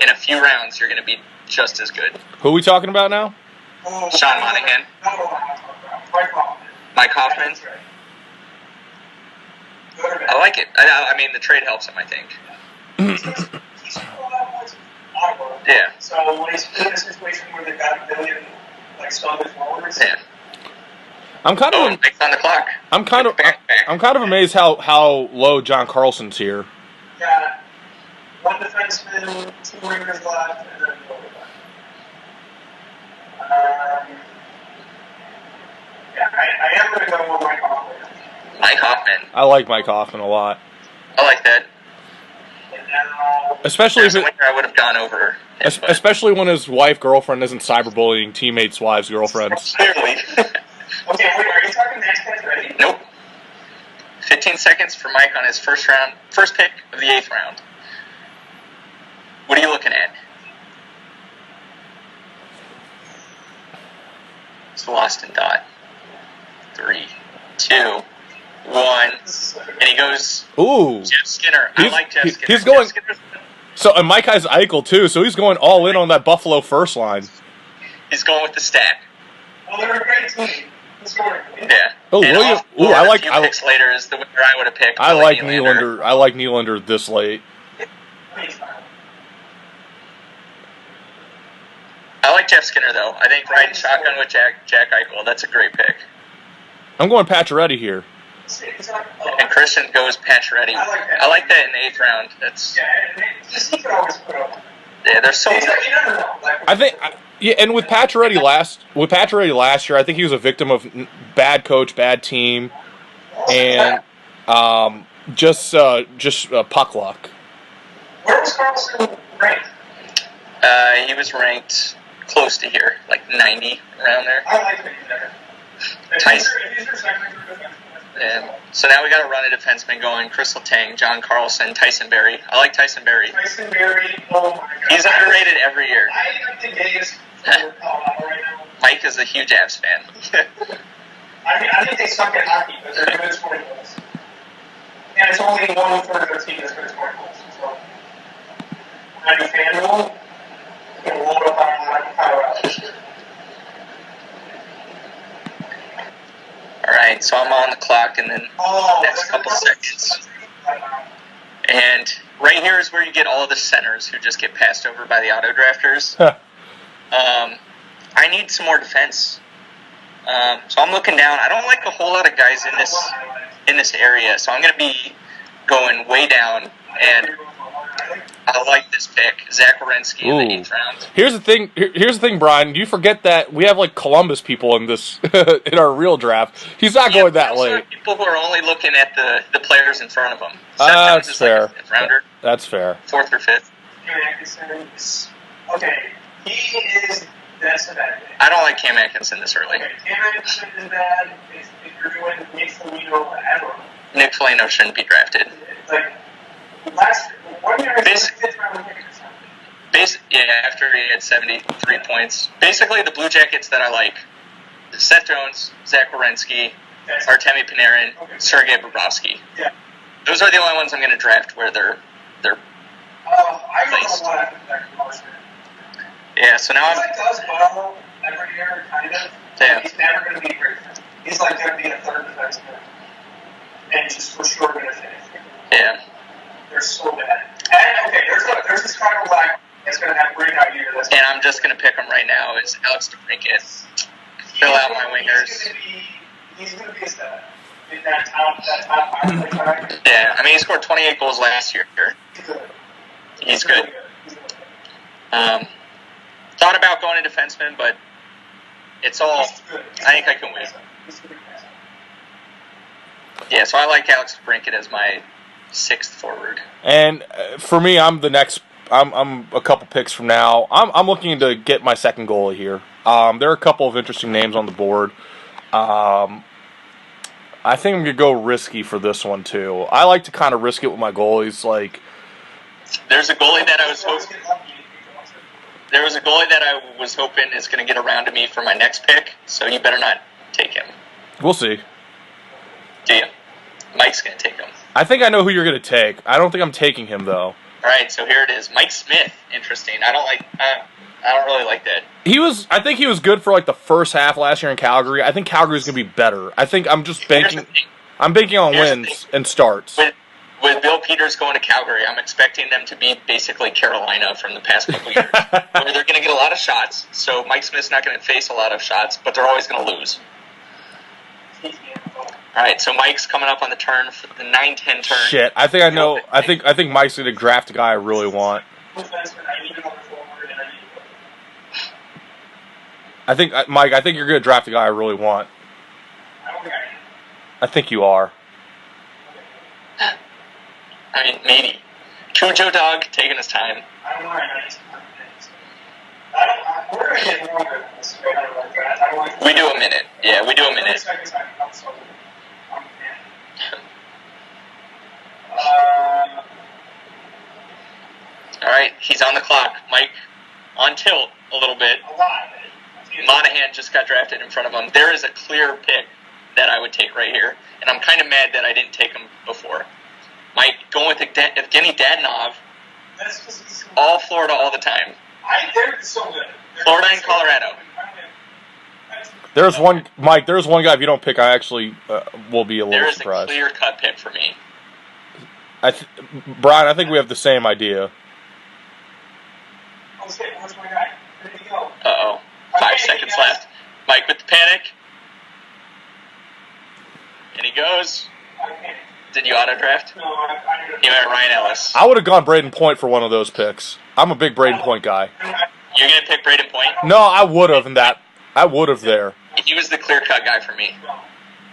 Speaker 4: in a few rounds you're going to be just as good.
Speaker 3: Who are we talking about now?
Speaker 4: Sean Monahan. Mike Hoffman. I like it. I mean, the trade helps him, I think. Yeah.
Speaker 5: So when he's in a situation where they've got a billion solid forwards,
Speaker 3: Yeah. I'm kind of
Speaker 4: Mike's on the clock.
Speaker 3: I'm kind of amazed how low John Carlson's here.
Speaker 5: got one defenseman, 2 wingers left, and then a goalie left. I am going to go with Mike Hoffman.
Speaker 4: Mike Hoffman.
Speaker 3: I like Mike Hoffman a lot,
Speaker 4: I like that.
Speaker 5: And now,
Speaker 3: especially if
Speaker 4: There's a winner I would have gone over. him, but
Speaker 3: especially when his girlfriend isn't cyberbullying teammates' wives' girlfriends.
Speaker 4: Clearly.
Speaker 5: okay, wait, are you talking next catch ready?
Speaker 4: Nope. 15 seconds for Mike on his first pick of the 8th round. What are you looking at? It's lost in thought. 3, 2, 1, and he goes.
Speaker 3: Ooh.
Speaker 4: Jeff Skinner. I like Jeff Skinner.
Speaker 3: He's going.
Speaker 4: Jeff Skinner's-
Speaker 3: So and Mike has Eichel too, so he's going all in on that Buffalo first line.
Speaker 4: He's going with the stack.
Speaker 5: Well, they're a great team.
Speaker 4: Yeah.
Speaker 3: Oh,
Speaker 4: and
Speaker 3: William.
Speaker 4: off
Speaker 3: Ooh,
Speaker 4: board
Speaker 3: I
Speaker 4: a
Speaker 3: like.
Speaker 4: few picks later is the winner I would have picked.
Speaker 3: I like Nylander. I like Nylander this late.
Speaker 4: I like Jeff Skinner though. I think riding shotgun with Jack Eichel. That's a great pick.
Speaker 3: I'm going Pacioretty here.
Speaker 4: And Christian goes Pacioretty. I like that in the 8th round. That's
Speaker 5: He could always put up.
Speaker 4: yeah. There's so
Speaker 5: You never know.
Speaker 3: I think. Yeah, and with Pacioretty last year, I think he was a victim of bad coach, bad team, and just puck luck.
Speaker 5: Where was Carlson ranked?
Speaker 4: he was ranked close to here, like 90 around there.
Speaker 5: I like him there.
Speaker 4: Tyson.
Speaker 5: If he's your second defenseman.
Speaker 4: And so now we got a run of defensemen going: Chris Letang, John Carlson, Tyson Berry. I like Tyson Berry.
Speaker 5: Tyson Berry, oh my god.
Speaker 4: He's underrated every year.
Speaker 5: I think the gayest player Colorado right now.
Speaker 4: Mike is a huge Avs fan.
Speaker 5: I think they suck at hockey, but they're good at scoring goals. And it's only 1/3 of their team that's good at scoring goals. So, when I do FanDuel, you can load up on Colorado this year.
Speaker 4: All right, so I'm on the clock, and then next couple seconds. And right here is where you get all of the centers who just get passed over by the auto drafters. I need some more defense. So I'm looking down. I don't like a whole lot of guys in this area, so I'm going to be going way down. And I like this pick, Zach Werenski in the 8th round.
Speaker 3: Here's the thing. Here's the thing, Brian. You forget that we have like Columbus people in this in our real draft. He's not going that late.
Speaker 4: People who are only looking at the players in front of them.
Speaker 3: That's fair.
Speaker 4: Like a 5th rounder.
Speaker 3: That's fair.
Speaker 4: 4th or 5th.
Speaker 5: Okay, he is. That's a bad thing.
Speaker 4: I don't like Cam Atkinson this early.
Speaker 5: Okay, Cam Atkinson is bad. If you're doing Nick Foligno, whatever.
Speaker 4: Nick Foligno shouldn't be drafted.
Speaker 5: Like last 1 year, he was a 5th round pick or something.
Speaker 4: After he had 73 points. Basically, the Blue Jackets that I like: Seth Jones, Zach Werenski, Artemi Panarin, Sergei Bobrovsky.
Speaker 5: Yeah.
Speaker 4: Those are the only ones I'm going to draft where they're
Speaker 5: I don't
Speaker 4: placed.
Speaker 5: know what happened to that promotion.
Speaker 4: Yeah, so now
Speaker 5: He does well every year, kind of.
Speaker 4: Yeah.
Speaker 5: He's never going to be great. He's like going to be a 3rd defenseman, and just for sure going to finish.
Speaker 4: Yeah.
Speaker 5: They're so bad. And okay, there's this Chicago Black that's going to have a breakout year.
Speaker 4: And I'm just going to pick him right now is Alex DeBrincat. Fill out my wingers.
Speaker 5: He's going to be a stud. In that top power play.
Speaker 4: Yeah, I mean, he scored 28 goals last year. He's good. Thought about going to defenseman, but it's all. I think I can win. Yeah, so I like Alex DeBrincat as my 6th forward.
Speaker 3: And for me, I'm the next. I'm a couple picks from now. I'm looking to get my second goalie here. There are a couple of interesting names on the board. I think I'm gonna go risky for this one too. I like to kind of risk it with my goalies. Like,
Speaker 4: there's a goalie that I was hoping. There was a goalie that I was hoping is going to get around to me for my next pick, so you better not take him.
Speaker 3: We'll see.
Speaker 4: Do you? Mike's going to take him.
Speaker 3: I think I know who you're going to take. I don't think I'm taking him, though.
Speaker 4: All right, so here it is. Mike Smith. Interesting. I don't really like that.
Speaker 3: I think he was good for like the first half last year in Calgary. I think Calgary's going to be better. I think I'm just banking. I'm banking on wins and starts.
Speaker 4: With Bill Peters going to Calgary, I'm expecting them to be basically Carolina from the past couple years, where they're going to get a lot of shots. So Mike Smith's not going to face a lot of shots, but they're always going to lose. All right, so Mike's coming up on the turn for the 9-10 turn.
Speaker 3: Shit, I think I know. I think Mike's going to draft a guy I really want. Mike, I think you're going to draft a guy I really want. I think you are.
Speaker 4: I mean, maybe. Cujo Dog taking his time.
Speaker 5: I don't know. We're going to get more than this.
Speaker 4: We do a minute. Yeah, we do a minute. All right, he's on the clock. Mike on tilt a little bit. Monahan just got drafted in front of him. There is a clear pick that I would take right here, and I'm kind of mad that I didn't take him before. Mike, going with Evgeny Dadonov, all Florida all the time.
Speaker 5: They're so good.
Speaker 4: Florida and Colorado.
Speaker 3: There's one, Mike. There's one guy. If you don't pick, I actually will be a little surprised.
Speaker 4: There is a clear-cut pick for me.
Speaker 3: Brian, I think we have the same idea.
Speaker 5: Where's my guy? Where did he go?
Speaker 4: 5 seconds left. Mike with the panic. And he goes. Did you auto-draft?
Speaker 5: No, I
Speaker 4: You went Ryan Ellis.
Speaker 3: I would have gone Braden Point for one of those picks. I'm a big Braden Point guy.
Speaker 4: You're going to pick Braden Point?
Speaker 3: No, I would have there.
Speaker 4: He was the clear-cut guy for me.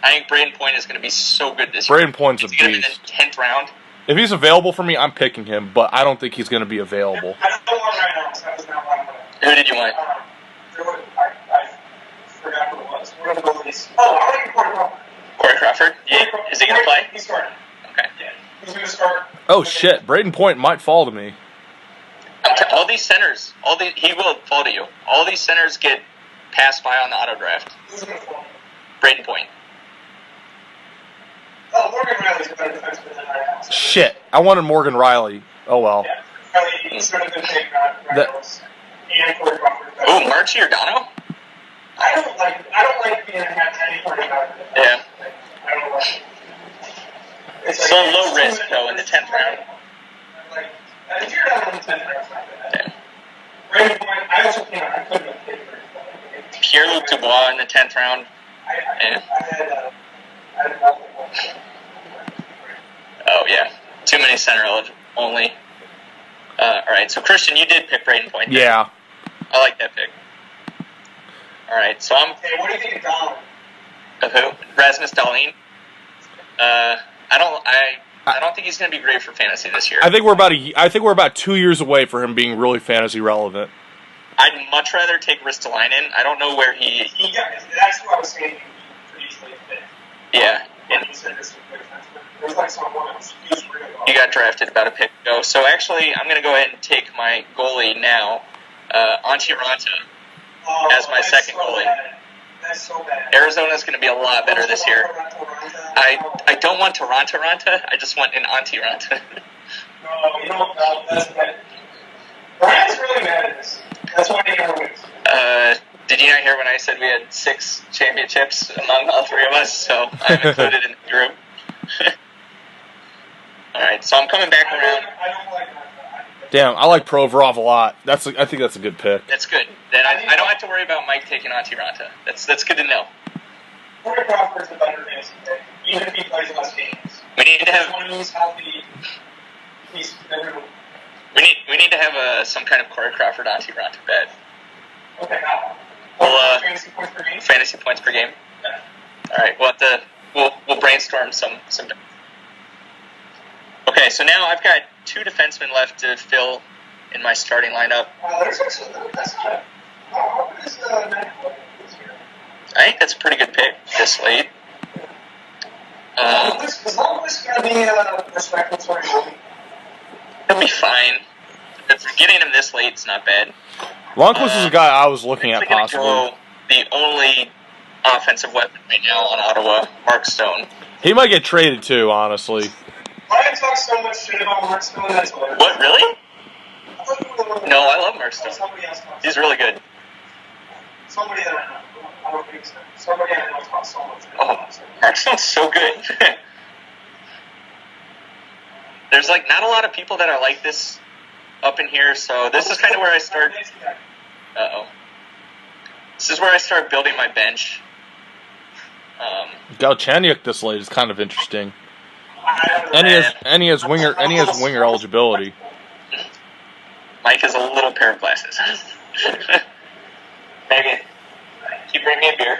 Speaker 4: I think Braden Point is going to be so good this year.
Speaker 3: Braden Point's a
Speaker 4: beast. He's going to be in the 10th round.
Speaker 3: If he's available for me, I'm picking him, but I don't think he's going to be available.
Speaker 5: I don't want Ryan Ellis. That was not one of them.
Speaker 4: Who did you want?
Speaker 5: I forgot who it was. One of the goalies. I like Corey Crawford.
Speaker 4: Corey Crawford? Yeah. Is he going to play?
Speaker 5: He's starting.
Speaker 4: Okay.
Speaker 5: Yeah. He's going to start.
Speaker 3: Oh, shit. Braden Point might fall to me.
Speaker 4: All these centers, he will fall to you. All these centers get passed by on the auto draft.
Speaker 5: Who's going to fall?
Speaker 4: Braden Point.
Speaker 5: Morgan Riley's a better defenseman than Ryan Ellis.
Speaker 3: Shit. I wanted Morgan Riley. Oh, well.
Speaker 5: Yeah. Riley, he's going to take Ryan Ellis. And Corey Crawford.
Speaker 4: Ooh, Mark Giordano?
Speaker 5: I don't like being at any point about it.
Speaker 4: Yeah.
Speaker 5: I don't like it.
Speaker 4: It's so low risk, though, in the 10th round.
Speaker 5: Like, if you're down in the 10th round, it's not bad.
Speaker 4: Yeah.
Speaker 5: Brandon Point, I also can't, I couldn't have picked Brandon Point.
Speaker 4: Pierre-Luc Dubois in the 10th round.
Speaker 5: I had nothing.
Speaker 4: Oh, yeah. Too many center only. All All right, so Christian, you did pick Braden Point.
Speaker 3: Yeah.
Speaker 4: I like that pick. All right, so I'm.
Speaker 5: Hey, what do you think of Dahlin?
Speaker 4: Of who? Rasmus Dahlin. I don't think he's going to be great for fantasy this year.
Speaker 3: I think we're about 2 years away for him being really fantasy relevant.
Speaker 4: I'd much rather take Ristolainen. I don't know where he.
Speaker 5: That's what I was saying. Pretty easily fit.
Speaker 4: Yeah.
Speaker 5: There's like someone else.
Speaker 4: He got drafted about a pick ago. So actually, I'm going to go ahead and take my goalie now, Antti Ranta, as my second goalie.
Speaker 5: That's so bad.
Speaker 4: Arizona's going to be a lot better this year. I don't want Ranta. I just want an Antti Ranta.
Speaker 5: No, you don't. That's bad. Brian's really mad at this. That's why he never wins.
Speaker 4: Did you not hear when I said we had 6 championships among all 3 of us? So I'm included in the group. All right, so I'm coming back around.
Speaker 5: I don't like that.
Speaker 3: Damn, I like Provorov a lot. I think that's a good pick.
Speaker 4: That's good. Then I don't have to worry about Mike taking Antti Ranta. That's good to know.
Speaker 5: Corey Crawford's a better fantasy pick, even if he plays less games.
Speaker 4: We need to have.
Speaker 5: When he's healthy, he's better.
Speaker 4: We need to have some kind of Corey Crawford Antti Ranta bet.
Speaker 5: Okay, now.
Speaker 4: Well,
Speaker 5: fantasy points per game.
Speaker 4: Fantasy points per game.
Speaker 5: Yeah.
Speaker 4: All right. We'll brainstorm some. Okay, so now I've got 2 defensemen left to fill in my starting lineup.
Speaker 5: That's not. How open is this year?
Speaker 4: I think that's a pretty good pick this late.
Speaker 5: Is Lundqvist going to be respectful for you?
Speaker 4: He'll be fine. If getting him this late, it's not bad.
Speaker 3: Lundqvist is a guy I was looking at
Speaker 4: Gonna
Speaker 3: possibly.
Speaker 4: go the only offensive weapon right now on Ottawa, Mark Stone.
Speaker 3: He might get traded too, honestly.
Speaker 5: Brian talks so much shit about Mark Stone, that's hilarious.
Speaker 4: What, really?
Speaker 5: I thought you were the one.
Speaker 4: No, I love Mark Stone.
Speaker 5: Somebody else talks.
Speaker 4: He's really good.
Speaker 5: Somebody that I know. I don't think so. Somebody I know talks so much.
Speaker 4: Oh, Mark Stone's so good. There's not a lot of people that are like this up in here, so this is kind of where I start. This is where I start building my bench.
Speaker 3: Galchenyuk this late is kind of interesting. And he has winger eligibility.
Speaker 4: Mike has a little pair of glasses. Megan, can you bring me a beer?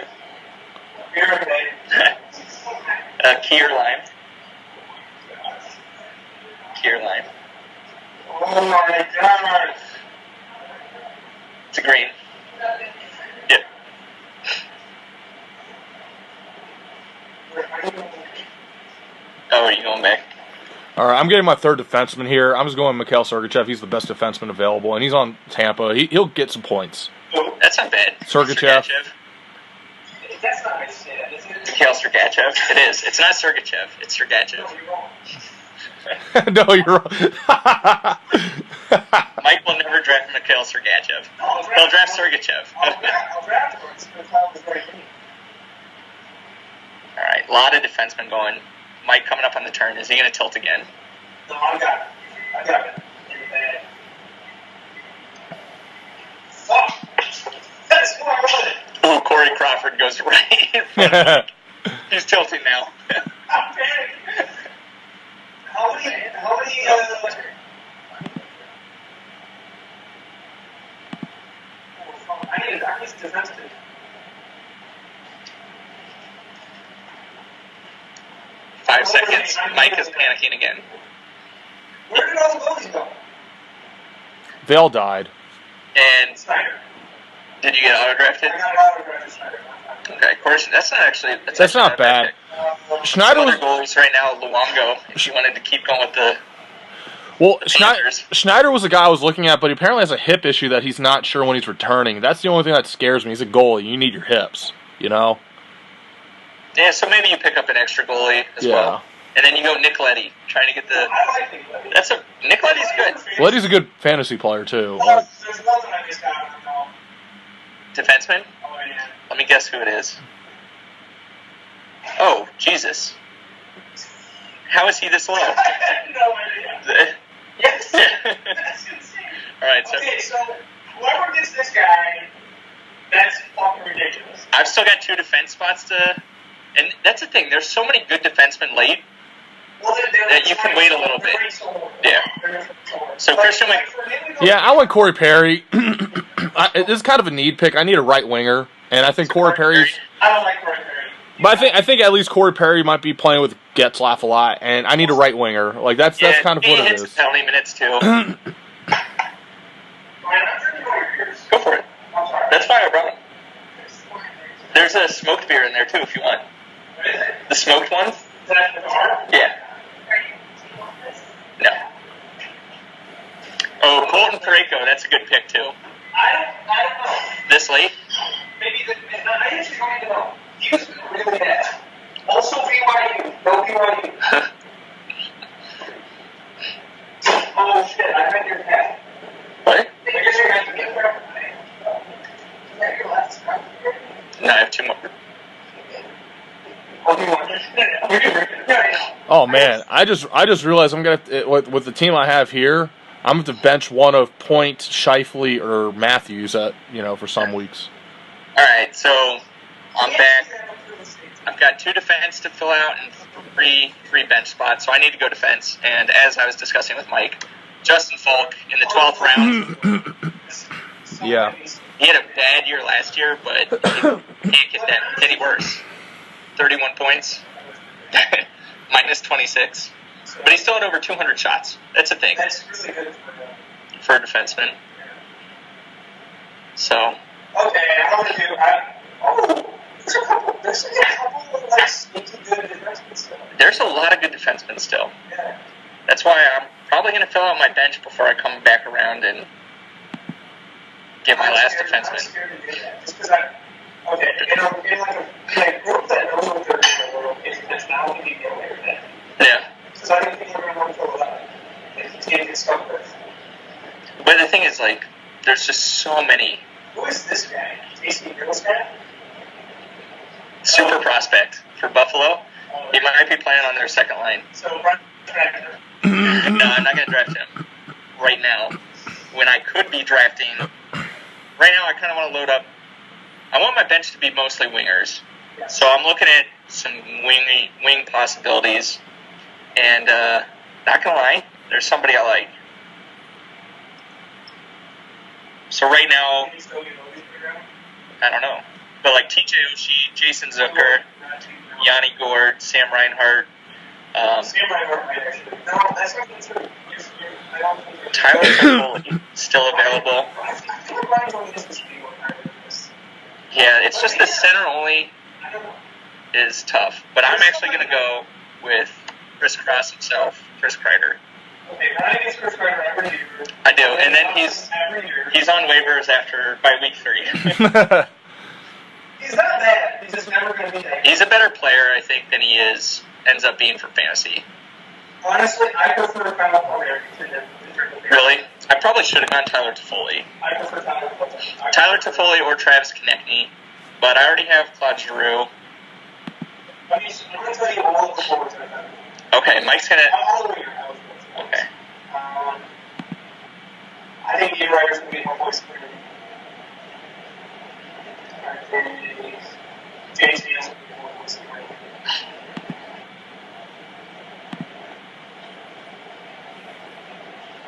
Speaker 5: Beer today.
Speaker 4: Key or lime? Key or lime?
Speaker 5: Oh my god.
Speaker 4: It's a green. Yep. Oh, are you going back?
Speaker 3: All right, I'm getting my third defenseman here. I'm just going Mikhail Sergachev. He's the best defenseman available, and he's on Tampa. He'll get some points.
Speaker 4: That's not bad.
Speaker 3: Sergachev.
Speaker 5: That's not my shit, is it?
Speaker 4: Mikhail Sergachev. It is. It's not Sergachev. It's Sergachev.
Speaker 5: No, you're wrong.
Speaker 3: No, you're wrong.
Speaker 4: Mike will never draft Mikhail Sergachev. He'll draft Sergachev.
Speaker 5: I'll draft him. It's going to tell him very good.
Speaker 4: All right, a lot of defensemen going. Mike coming up on the turn. Is he going to tilt again?
Speaker 5: No, I got it. I got it. Fuck. That's what I wanted.
Speaker 4: Ooh, Corey Crawford goes right in front of Mike. He's tilting now.
Speaker 5: I'm panicking. How many, I need to defense it.
Speaker 4: Five seconds. Mike is panicking again.
Speaker 5: Where did all the goalies go?
Speaker 3: They all died.
Speaker 4: And
Speaker 5: Snyder.
Speaker 4: did you get auto-drafted?
Speaker 5: I got an autograph Snyder.
Speaker 4: Okay, of course. That's not actually.
Speaker 3: That's
Speaker 4: actually
Speaker 3: not bad.
Speaker 4: Some
Speaker 3: Schneider
Speaker 4: other
Speaker 3: was
Speaker 4: goalies right now, Luongo, if you wanted to keep going with the.
Speaker 3: well.
Speaker 4: Panthers.
Speaker 3: Schneider was a guy I was looking at, but he apparently has a hip issue that he's not sure when he's returning. That's the only thing that scares me. He's a goalie. You need your hips, you know.
Speaker 4: Yeah, so maybe you pick up an extra goalie as well. And then you go Nick Leddy, trying to get the.
Speaker 5: I like Nick Leddy.
Speaker 4: Nick Leddy's good.
Speaker 3: Leddy's a good fantasy player too.
Speaker 5: Oh, there's one that I missed out on.
Speaker 4: Defenseman?
Speaker 5: Oh, yeah.
Speaker 4: Let me guess who it is. Oh, Jesus. How is he this low?
Speaker 5: I had no idea. Yes. That's insane.
Speaker 4: All right, so
Speaker 5: Okay, so whoever gets this guy, that's fucking ridiculous.
Speaker 4: I've still got 2 defense spots to. And that's the thing. There's so many good defensemen late.
Speaker 5: Well,
Speaker 4: That you can wait a little bit. Yeah. So Christian went.
Speaker 3: Yeah, I went Corey Perry. This is kind of a need pick. I need a right winger, and I think Corey Perry's.
Speaker 5: I don't like Corey Perry.
Speaker 3: But I think at least Corey Perry might be playing with Getzlaff a lot, and I need a right winger. Like that's kind of what it is.
Speaker 4: Penalty minutes too. Go for it. That's why I brought it. There's a smoked beer in there too, if you want. The smoked one? Yeah. No. Oh, Colton Pareko, that's a good pick too.
Speaker 5: I don't know.
Speaker 4: This late?
Speaker 5: Maybe I actually don't even know. He was really bad. Also BYU. No BYU. Oh shit, I read your hat.
Speaker 4: What?
Speaker 5: I guess you're going to get there. Is that your last time?
Speaker 4: No, I have two more.
Speaker 3: Oh man, I just realized I'm gonna with the team I have here, I'm going to bench one of Point, Scheifele, or Matthews for some weeks.
Speaker 4: All right, so I'm back. I've got 2 defense to fill out and three bench spots, so I need to go defense. And as I was discussing with Mike, Justin Falk in the 12th round.
Speaker 3: Yeah.
Speaker 4: He had a bad year last year, but he can't get that any worse. 31 points, minus 26. But he still had over 200 shots. That's a thing.
Speaker 5: That's really good
Speaker 4: for a defenseman. So.
Speaker 5: Okay, I'm going to do. There's a couple of like sneaky good defensemen still.
Speaker 4: There's a lot of good defensemen still.
Speaker 5: Yeah.
Speaker 4: That's why I'm probably going to fill out my bench before I come back around and get my last defenseman.
Speaker 5: I'm scared to do that. Just because in a group that knows what they're doing, we're okay. That's not what we need to get away with that.
Speaker 4: Yeah.
Speaker 5: Because I don't think we're going to want to fill it up. If you can't get stuck with.
Speaker 4: But the thing is, like, there's just so many.
Speaker 5: Who is this guy? Casey Girls guy?
Speaker 4: Super prospect for Buffalo. He might be playing on their second line.
Speaker 5: So, Brian Tractor.
Speaker 4: No, I'm not going to draft him right now. When I could be drafting. Right now, I kind of want to load up. I want my bench to be mostly wingers. So I'm looking at some wing possibilities. And, not going to lie, there's somebody I like. So right now, I don't know. But like TJ Oshie, Jason Zucker, Yanni Gord, Sam Reinhart.
Speaker 5: Sam Reinhart might actually. No, that's not true.
Speaker 4: Tyler Toffoli still available. Yeah, it's just the center only is tough. But I'm actually going to go with Chris Cross himself, Chris Kreider.
Speaker 5: Okay, Ryan gets Chris Kreider every year.
Speaker 4: I do, and then he's on waivers by week 3.
Speaker 5: He's not bad. He's just never going to be that good.
Speaker 4: He's a better player, I think, than he ends up being for fantasy.
Speaker 5: Honestly, I prefer Kyle Palmer to him.
Speaker 4: Really? I probably should have gone Tyler Toffoli.
Speaker 5: I prefer Tyler Toffoli.
Speaker 4: Tyler Toffoli or Travis Konechny, but I already have Claude Giroux.
Speaker 5: I'm going to tell you all the forwards I have.
Speaker 4: Okay, Mike's going to...
Speaker 5: All the way around.
Speaker 4: Okay.
Speaker 5: I think Ian Ryder's going to be more voice for him. James Neal's going to be more voice for him.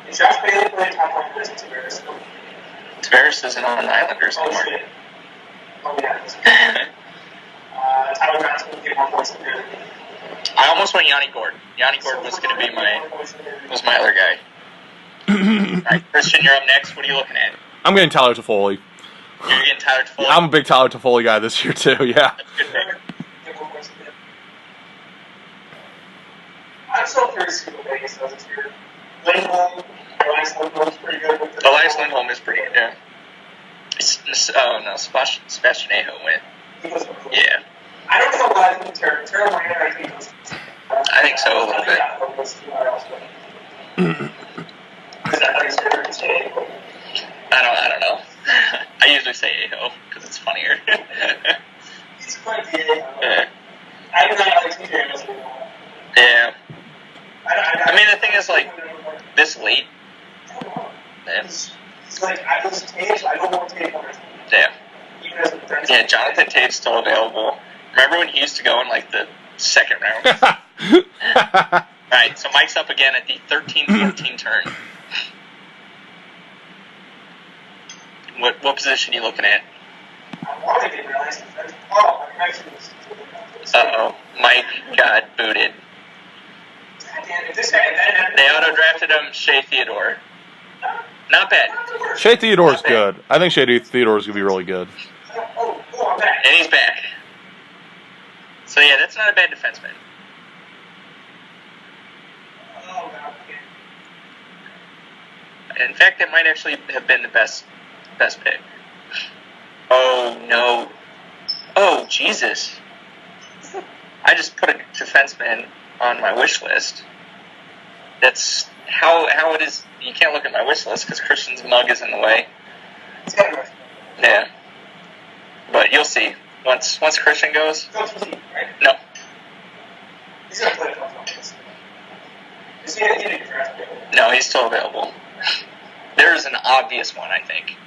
Speaker 5: Is Josh Bailey playing top line versus Tavares?
Speaker 4: Tavares isn't on the Islanders
Speaker 5: Oh,
Speaker 4: anymore.
Speaker 5: shit. Oh, yeah. Tyler Brown's going to get more voice for him.
Speaker 4: I almost went Yanni Gord. Yanni Gord was going to be my other guy. All right, Christian, you're up next. What are you looking at?
Speaker 3: I'm getting Tyler Toffoli.
Speaker 4: You're getting Tyler Toffoli?
Speaker 3: I'm a big Tyler Toffoli guy this year, too, yeah.
Speaker 4: That's a good pick.
Speaker 5: I'm so curious to see what Vegas does this year. Lindholm, Elias Lindholm's pretty good.
Speaker 4: Elias Lindholm is pretty good, yeah. Sebastian Aho went. Yeah.
Speaker 5: I don't know why I think Terry Minor,
Speaker 4: I think so, a little bit. I don't know. I usually say Aho because it's funnier.
Speaker 5: He's quite good.
Speaker 4: Yeah.
Speaker 5: I do not like TJ as well.
Speaker 4: Yeah. I mean, the thing is, like, this late. Yeah.
Speaker 5: He's like, I was Tage, I don't want Tage on his team.
Speaker 4: Yeah.
Speaker 5: Even as a defense.
Speaker 4: Yeah, Jonathan Tate's still available. Remember when he used to go in, like, the second round? Alright, so Mike's up again at the 13-14 turn. What position are you looking at?
Speaker 5: I want to get my last defense. Oh, I'm actually.
Speaker 4: Uh-oh. Mike got booted.
Speaker 5: Damn, if this guy had
Speaker 4: They auto-drafted him, Shea Theodore. Not bad.
Speaker 3: Shea Theodore's
Speaker 4: Not bad.
Speaker 3: good. I think Shea Theodore's going to be really good.
Speaker 5: Oh, I'm back.
Speaker 4: And he's back. So, yeah, that's not a bad defenseman.
Speaker 5: Oh, God.
Speaker 4: In fact, that might actually have been the best pick. Oh, no. Oh, Jesus. I just put a defenseman on my wish list. That's how it is. You can't look at my wish list because Christian's mug is in the way.
Speaker 5: He's got a
Speaker 4: Yeah. But you'll see. Once Christian goes.
Speaker 5: right?
Speaker 4: No.
Speaker 5: He's going to play it. Is he didn't draft it?
Speaker 4: No, he's still available. There's an obvious one, I think.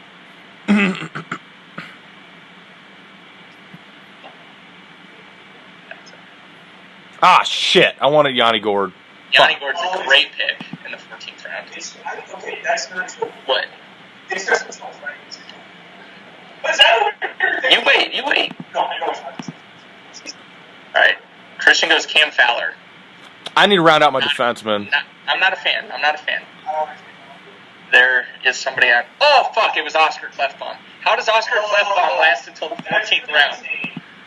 Speaker 3: Ah, shit. I wanted Yanni Gord.
Speaker 4: Yanni Gord's a great pick in the 14th round.
Speaker 5: Okay, that's not true.
Speaker 4: What?
Speaker 5: It's just a small right? What's that?
Speaker 4: You wait.
Speaker 5: No, I know it's not.
Speaker 4: Alright. Christian goes Cam Fowler.
Speaker 3: I need to round out my defenseman.
Speaker 4: I'm not a fan. There is somebody on. Oh, fuck, it was Oscar Clefbaum. How does Oscar Clefbaum last until the 14th round?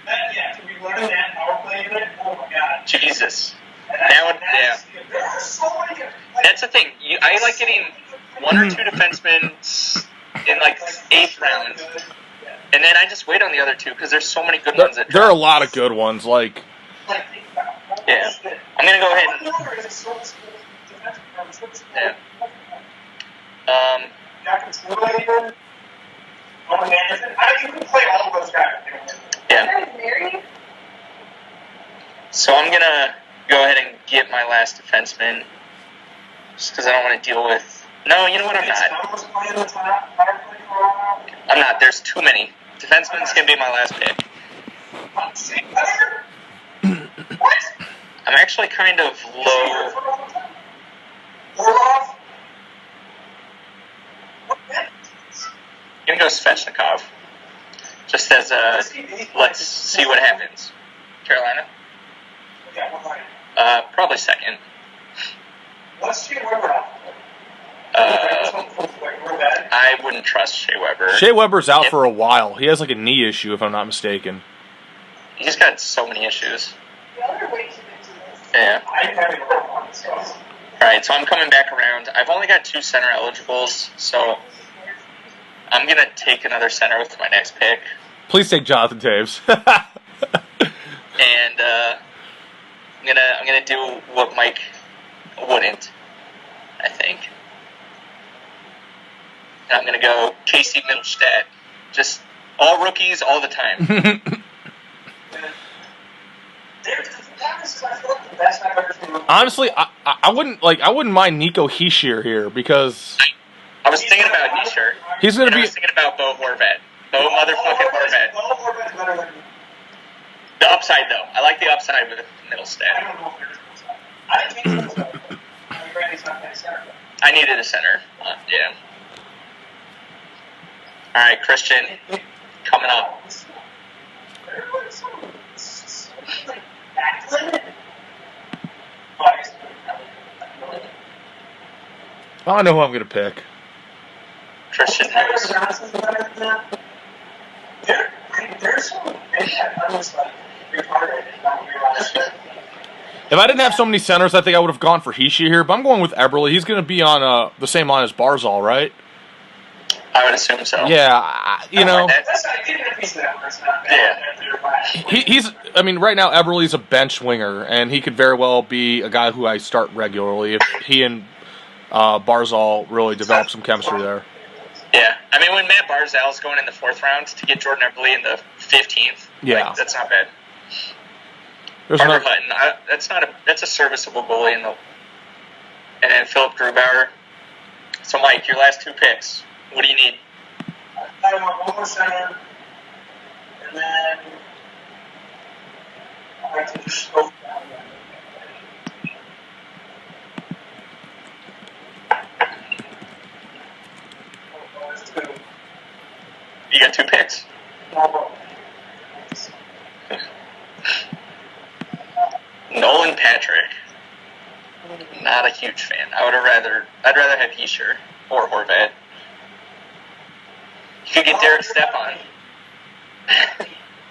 Speaker 5: Yeah, to be learning that power play unit, oh my god.
Speaker 4: Jesus. Yeah.
Speaker 5: There are so many.
Speaker 4: That's the thing. I like getting one or two defensemen in like 8th round. And then I just wait on the other two because there's so many good ones that
Speaker 3: There are a
Speaker 4: drop.
Speaker 3: lot of good ones. Like,
Speaker 4: Yeah. I'm going to go ahead and... Yeah.
Speaker 5: You can play all of those guys.
Speaker 4: Yeah. So I'm going to go ahead and get my last defenseman just because I don't want to deal with... No, you know what? I'm not. There's too many. Defenseman's going to be my last pick.
Speaker 5: What?
Speaker 4: I'm actually kind of low.
Speaker 5: Orlov?
Speaker 4: I'm going to go Svechnikov. Just as a... Let's see what happens. Carolina?
Speaker 5: Yeah, what line?
Speaker 4: Probably second.
Speaker 5: What's Shea Weber off?
Speaker 4: I wouldn't trust Shea Weber.
Speaker 3: Shea Weber's out for a while. He has like a knee issue, if I'm not mistaken.
Speaker 4: He's got so many issues. Yeah. Alright, so I'm coming back around. I've only got 2 center eligibles, so I'm going to take another center with my next pick.
Speaker 3: Please take Jonathan Taves.
Speaker 4: And I'm gonna do what Mike wouldn't, I think. And I'm gonna go Casey Middlestadt. Just all rookies all the time.
Speaker 3: Honestly, I wouldn't mind Nico Hischier here because
Speaker 4: I was thinking about Nisher.
Speaker 3: he's gonna
Speaker 4: I
Speaker 3: be.
Speaker 4: was thinking about Bo Horvat. Bo motherfucking Horvat. The upside though, I like the upside with Middlestadt. I needed a center. Yeah. All right, Christian, coming up.
Speaker 3: I know who I'm gonna pick.
Speaker 4: Christian knows.
Speaker 3: If I didn't have so many centers, I think I would have gone for Hischier here. But I'm going with Eberle. He's going to be on the same line as Barzal, right?
Speaker 4: I would assume so.
Speaker 3: Yeah, you know.
Speaker 4: Yeah.
Speaker 3: He's. I mean, right now Eberle's a bench winger, and he could very well be a guy who I start regularly if he and Barzal really develop some chemistry there.
Speaker 4: Yeah, I mean, when Matt Barzal's going in the 4th round to get Jordan Eberle in the 15th,
Speaker 3: yeah,
Speaker 4: like, that's not bad.
Speaker 3: There's
Speaker 4: Carter Hutton, that's a serviceable goalie and then Philip Grubauer. So, Mike, your last 2 picks. What do you need?
Speaker 5: I want one more center, and then I'd like to just go down.
Speaker 4: You got 2 picks. Nolan Patrick. Not a huge fan. I'd rather have Heischer or Horvat. You could get Derek Stepan.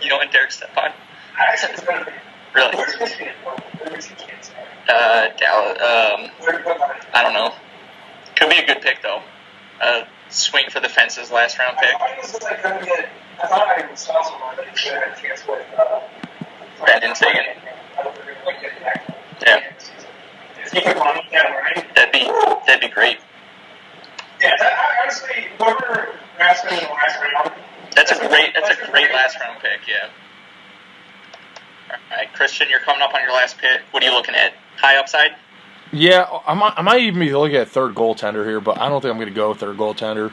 Speaker 4: You don't want Derek Stepan? Really? Dallas. I don't know. Could be a good pick though. Swing for the fences last round pick.
Speaker 5: I thought I was also one that you had a chance with.
Speaker 4: Brandon Sagan. Yeah. That'd be great.
Speaker 5: Yeah, honestly, whoever drafts him in the last round.
Speaker 4: That's a great last round pick. Yeah. All right, Christian, you're coming up on your last pick. What are you looking at? High upside?
Speaker 3: Yeah, I might even be looking at third goaltender here, but I don't think I'm going to go third goaltender.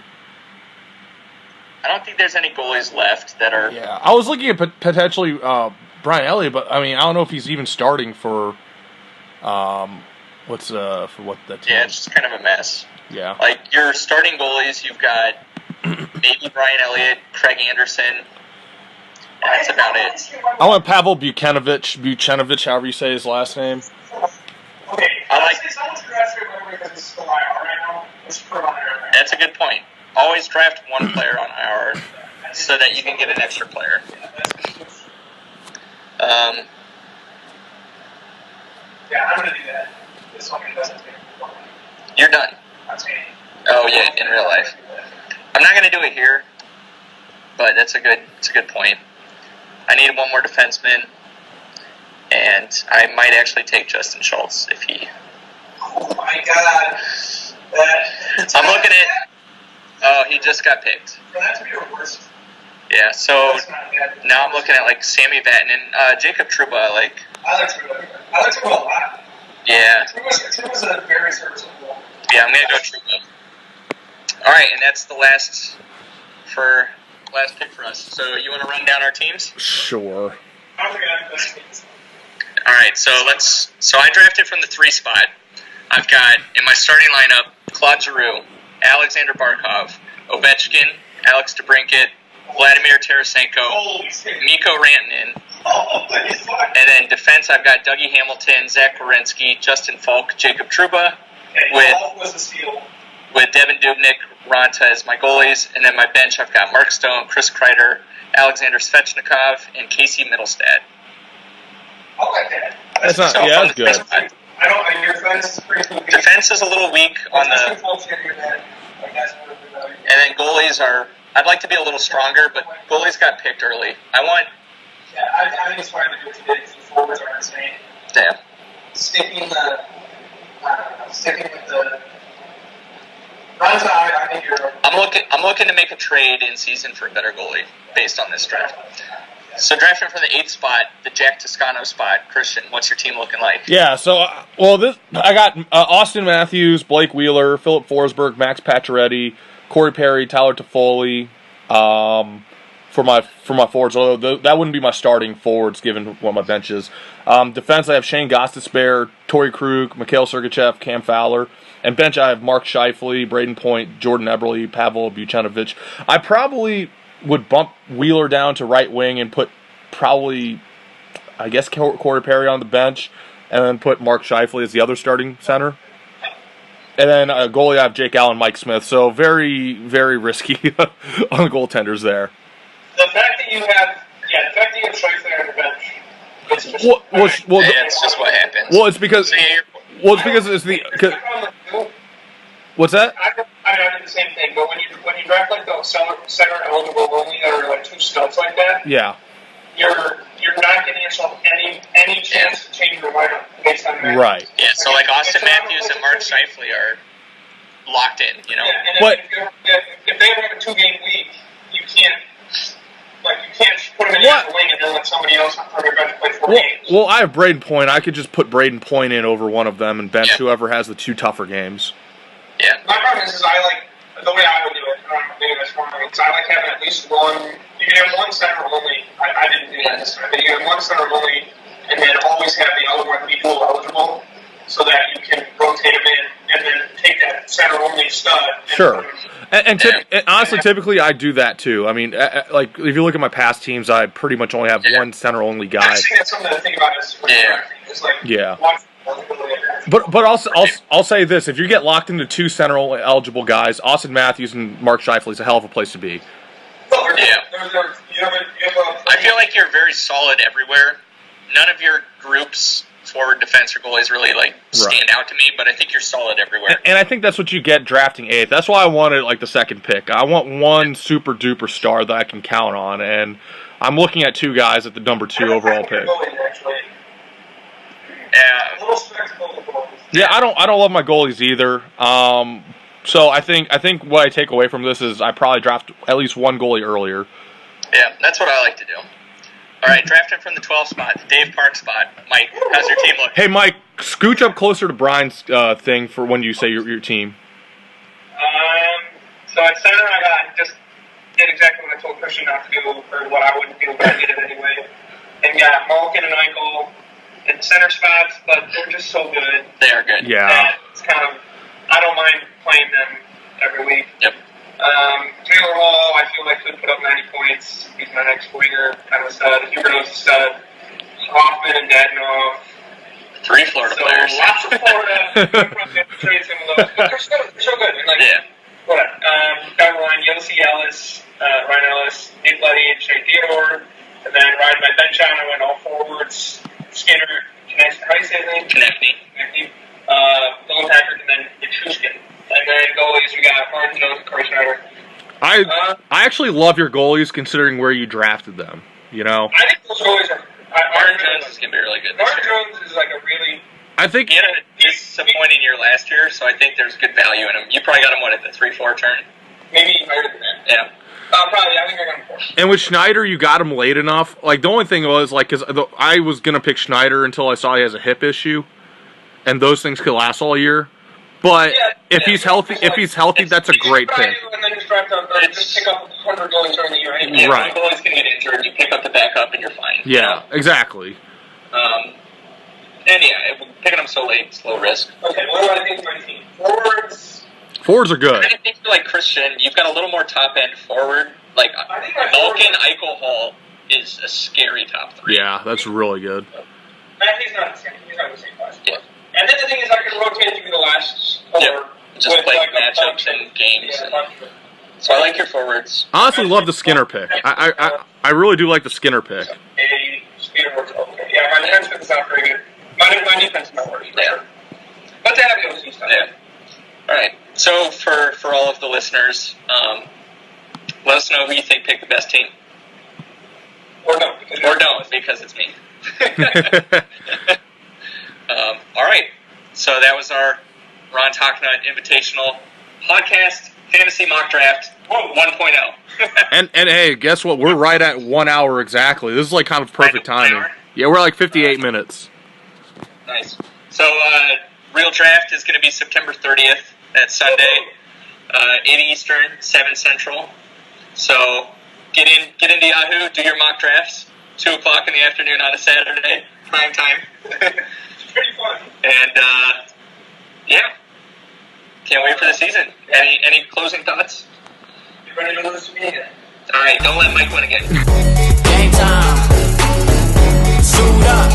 Speaker 4: I don't think there's any goalies left that are.
Speaker 3: Yeah, I was looking at potentially Brian Elliott, but I mean, I don't know if he's even starting for what that team.
Speaker 4: Yeah, it's just kind of a mess.
Speaker 3: Yeah,
Speaker 4: like your starting goalies, you've got maybe Brian Elliott, Craig Anderson. And that's about it.
Speaker 3: I want Pavel Buchanovich, however you say his last name.
Speaker 5: Okay,
Speaker 4: I like. That's a good point. Always draft one player on IR so that you can get an extra player.
Speaker 5: Yeah, I'm gonna do that. This one doesn't take long.
Speaker 4: You're done. Oh yeah, in real life. I'm not gonna do it here, but it's a good point. I need one more defenseman, and I might actually take Justin Schultz if he.
Speaker 5: Oh my god!
Speaker 4: I'm looking at. Oh, he just got picked.
Speaker 5: For that to be the worst.
Speaker 4: Yeah, so now I'm looking at like Sammy Vatanen, Jacob Trouba.
Speaker 5: I like Trouba. I like Trouba a lot.
Speaker 4: Yeah.
Speaker 5: Trouba's a very serviceable.
Speaker 4: Yeah, I'm gonna go Trouba. All right, and that's the last pick for us. So you want to run down our teams?
Speaker 3: Sure.
Speaker 5: I don't think I have best teams.
Speaker 4: All right, so I drafted from the 3 spot. I've got in my starting lineup Claude Giroux, Alexander Barkov, Ovechkin, Alex DeBrincat, Vladimir Tarasenko, Mikko Rantanen, and then defense I've got Dougie Hamilton, Zach Werenski, Justin Falk, Jacob Trouba, with Devin Dubnyk, Ronta as my goalies, and then my bench I've got Mark Stone, Chris Kreider, Alexander Svechnikov, and Casey Middlestad.
Speaker 5: I like that.
Speaker 3: That's good.
Speaker 5: I don't. Your defense is pretty weak.
Speaker 4: Defense is a little weak on the. And then goalies are. I'd like to be a little stronger, but goalies got picked early. I
Speaker 5: think it's fine to do it today because the forwards are insane.
Speaker 4: Yeah.
Speaker 5: Sticking with the. I think you're.
Speaker 4: I'm looking to make a trade in season for a better goalie based on this draft. So drafting from the 8th spot, the Jack Toscano spot, Christian, what's your team looking like?
Speaker 3: Yeah, so I got Austin Matthews, Blake Wheeler, Philip Forsberg, Max Pacioretty, Corey Perry, Tyler Toffoli for my forwards. Although that wouldn't be my starting forwards given what my bench is. Defense, I have Shane Gostisbehere, Torrey Krug, Mikhail Sergachev, Cam Fowler. And bench, I have Mark Scheifele, Braden Point, Jordan Eberle, Pavel Buchanovich. I probably would bump Wheeler down to right wing and put probably, I guess, Corey Perry on the bench, and then put Mark Scheifele as the other starting center. And then goalie, I have Jake Allen, Mike Smith. So very, very risky on the goaltenders there.
Speaker 5: The fact that you have Scheifele on the bench.
Speaker 4: It's just what happens.
Speaker 3: Well, it's because it's the. What's that?
Speaker 5: I did the same thing, but when you draft like those center eligible only that are like 2 studs like that,
Speaker 3: yeah,
Speaker 5: you're not getting yourself any chance to change your lineup based on that.
Speaker 3: Right.
Speaker 4: Yeah. So like Austin Matthews and Mark Scheifele are locked in, you know.
Speaker 5: Yeah, and if they have a 2-game week, you can't put them in the other wing and then let somebody else on your bench play 4 games.
Speaker 3: Well, I have Braden Point. I could just put Braden Point in over one of them and bench whoever has the 2 tougher games.
Speaker 4: Yeah.
Speaker 5: My problem is I like the way I would do it. Maybe that's wrong. I like having at least one. You can have one center only. I didn't do that this time. But you can have one center only, and then always have the other one be dual eligible, so that you can rotate them in, and then take that center only stud.
Speaker 3: Sure. And honestly, typically I do that too. I mean, like if you look at my past teams, I pretty much only have one center only guy.
Speaker 5: I think that's something to think about. It's like
Speaker 3: But I'll say this: if you get locked into two center only eligible guys, Austin Matthews and Mark Scheifele is a hell of a place to be.
Speaker 4: I feel like you're very solid everywhere. None of your groups, forward, defense, or goalies really stand out to me, but I think you're solid everywhere.
Speaker 3: And I think that's what you get drafting 8th. That's why I wanted the second pick. I want one super duper star that I can count on, and I'm looking at 2 guys at the number 2 overall pick. Yeah, I don't love my goalies either. So I think what I take away from this is I probably draft at least one goalie earlier.
Speaker 4: Yeah, that's what I like to do. All right, draft him from the 12th spot, the Dave Park spot. Mike, how's your team look?
Speaker 3: Hey, Mike, scooch up closer to Brian's thing for when you say your team.
Speaker 5: So at center, I just did exactly what I told Christian not to do, or what I wouldn't do, but I did it anyway. And got Malkin and Eichel in center spots, but they're just so good.
Speaker 4: They are good.
Speaker 3: Yeah.
Speaker 5: It's kind of, I don't mind playing them every week.
Speaker 4: Yep.
Speaker 5: Taylor Hall, I feel like could put up 90 points. He's my next winger, kind of a stud. Huberdeau's a stud. Hoffman and Dadonov.
Speaker 4: 3 Florida players.
Speaker 5: Lots of Florida. Probably have to trade some of those. But they're so good. And whatever. Down the line, Yossi Ellis, Ryan Ellis, Nick Leddy, and Shane Theodore. And then riding my bench on, I went all forwards. Skinner, how do you say his name? Konechny. Dylan Patrick, and then Yachuskin. And then goalies, we got Martin Jones and Corey Schneider.
Speaker 3: I actually love your goalies considering where you drafted them. You know.
Speaker 5: I think those goalies are.
Speaker 4: Martin Jones is going to be really good.
Speaker 5: Martin Jones is like a really.
Speaker 3: I think
Speaker 4: he had a disappointing year last year, so I think there's good value in him. You probably got him at the 3-4 turn.
Speaker 5: Maybe higher than that.
Speaker 4: Yeah.
Speaker 5: Probably. I think I got him 4.
Speaker 3: And with Schneider, you got him late enough. The only thing was because I was gonna pick Schneider until I saw he has a hip issue, and those things could last all year. But if he's healthy, that's a great pick.
Speaker 5: And then just pick up 100 goalies during the year anyway.
Speaker 3: Right.
Speaker 4: One goalie's going to get injured, you pick up the backup, and you're fine.
Speaker 3: Yeah, exactly.
Speaker 4: And picking them so late, it's low risk.
Speaker 5: Okay, what do I think of my team?
Speaker 3: Forwards are good.
Speaker 4: I think like Christian, you've got a little more top end forward. Malkin, Eichel, Hall is a scary top 3.
Speaker 3: Yeah, that's really good.
Speaker 5: He's not the same class. Yeah. And then the thing is, I can rotate through the last 4.
Speaker 4: Just play matchups and games. So I like your forwards.
Speaker 3: I honestly love the Skinner pick. I really do like the Skinner pick.
Speaker 5: Skinner works okay. Yeah, my defense is not very good. My defense is not working. Yeah. But they have the stuff.
Speaker 4: Yeah. All right. So for all of the listeners, let us know who you think picked the best team.
Speaker 5: Or don't,
Speaker 4: because it's me. All right. So that was our Ron Talknutt Invitational Podcast Fantasy Mock Draft 1.0.
Speaker 3: and hey, guess what? We're right at 1 hour exactly. This is kind of perfect timing. Yeah, we're 58 minutes.
Speaker 4: Nice. So real draft is going to be September 30th. That's Sunday, 8 Eastern, 7 Central. So get into Yahoo, do your mock drafts. 2 o'clock in the afternoon on a Saturday, prime time.
Speaker 5: It's pretty fun.
Speaker 4: And can't wait for the season. Any closing thoughts?
Speaker 5: You ready to listen to me again?
Speaker 4: All right, don't let Mike win again.
Speaker 1: Game time. Suit up.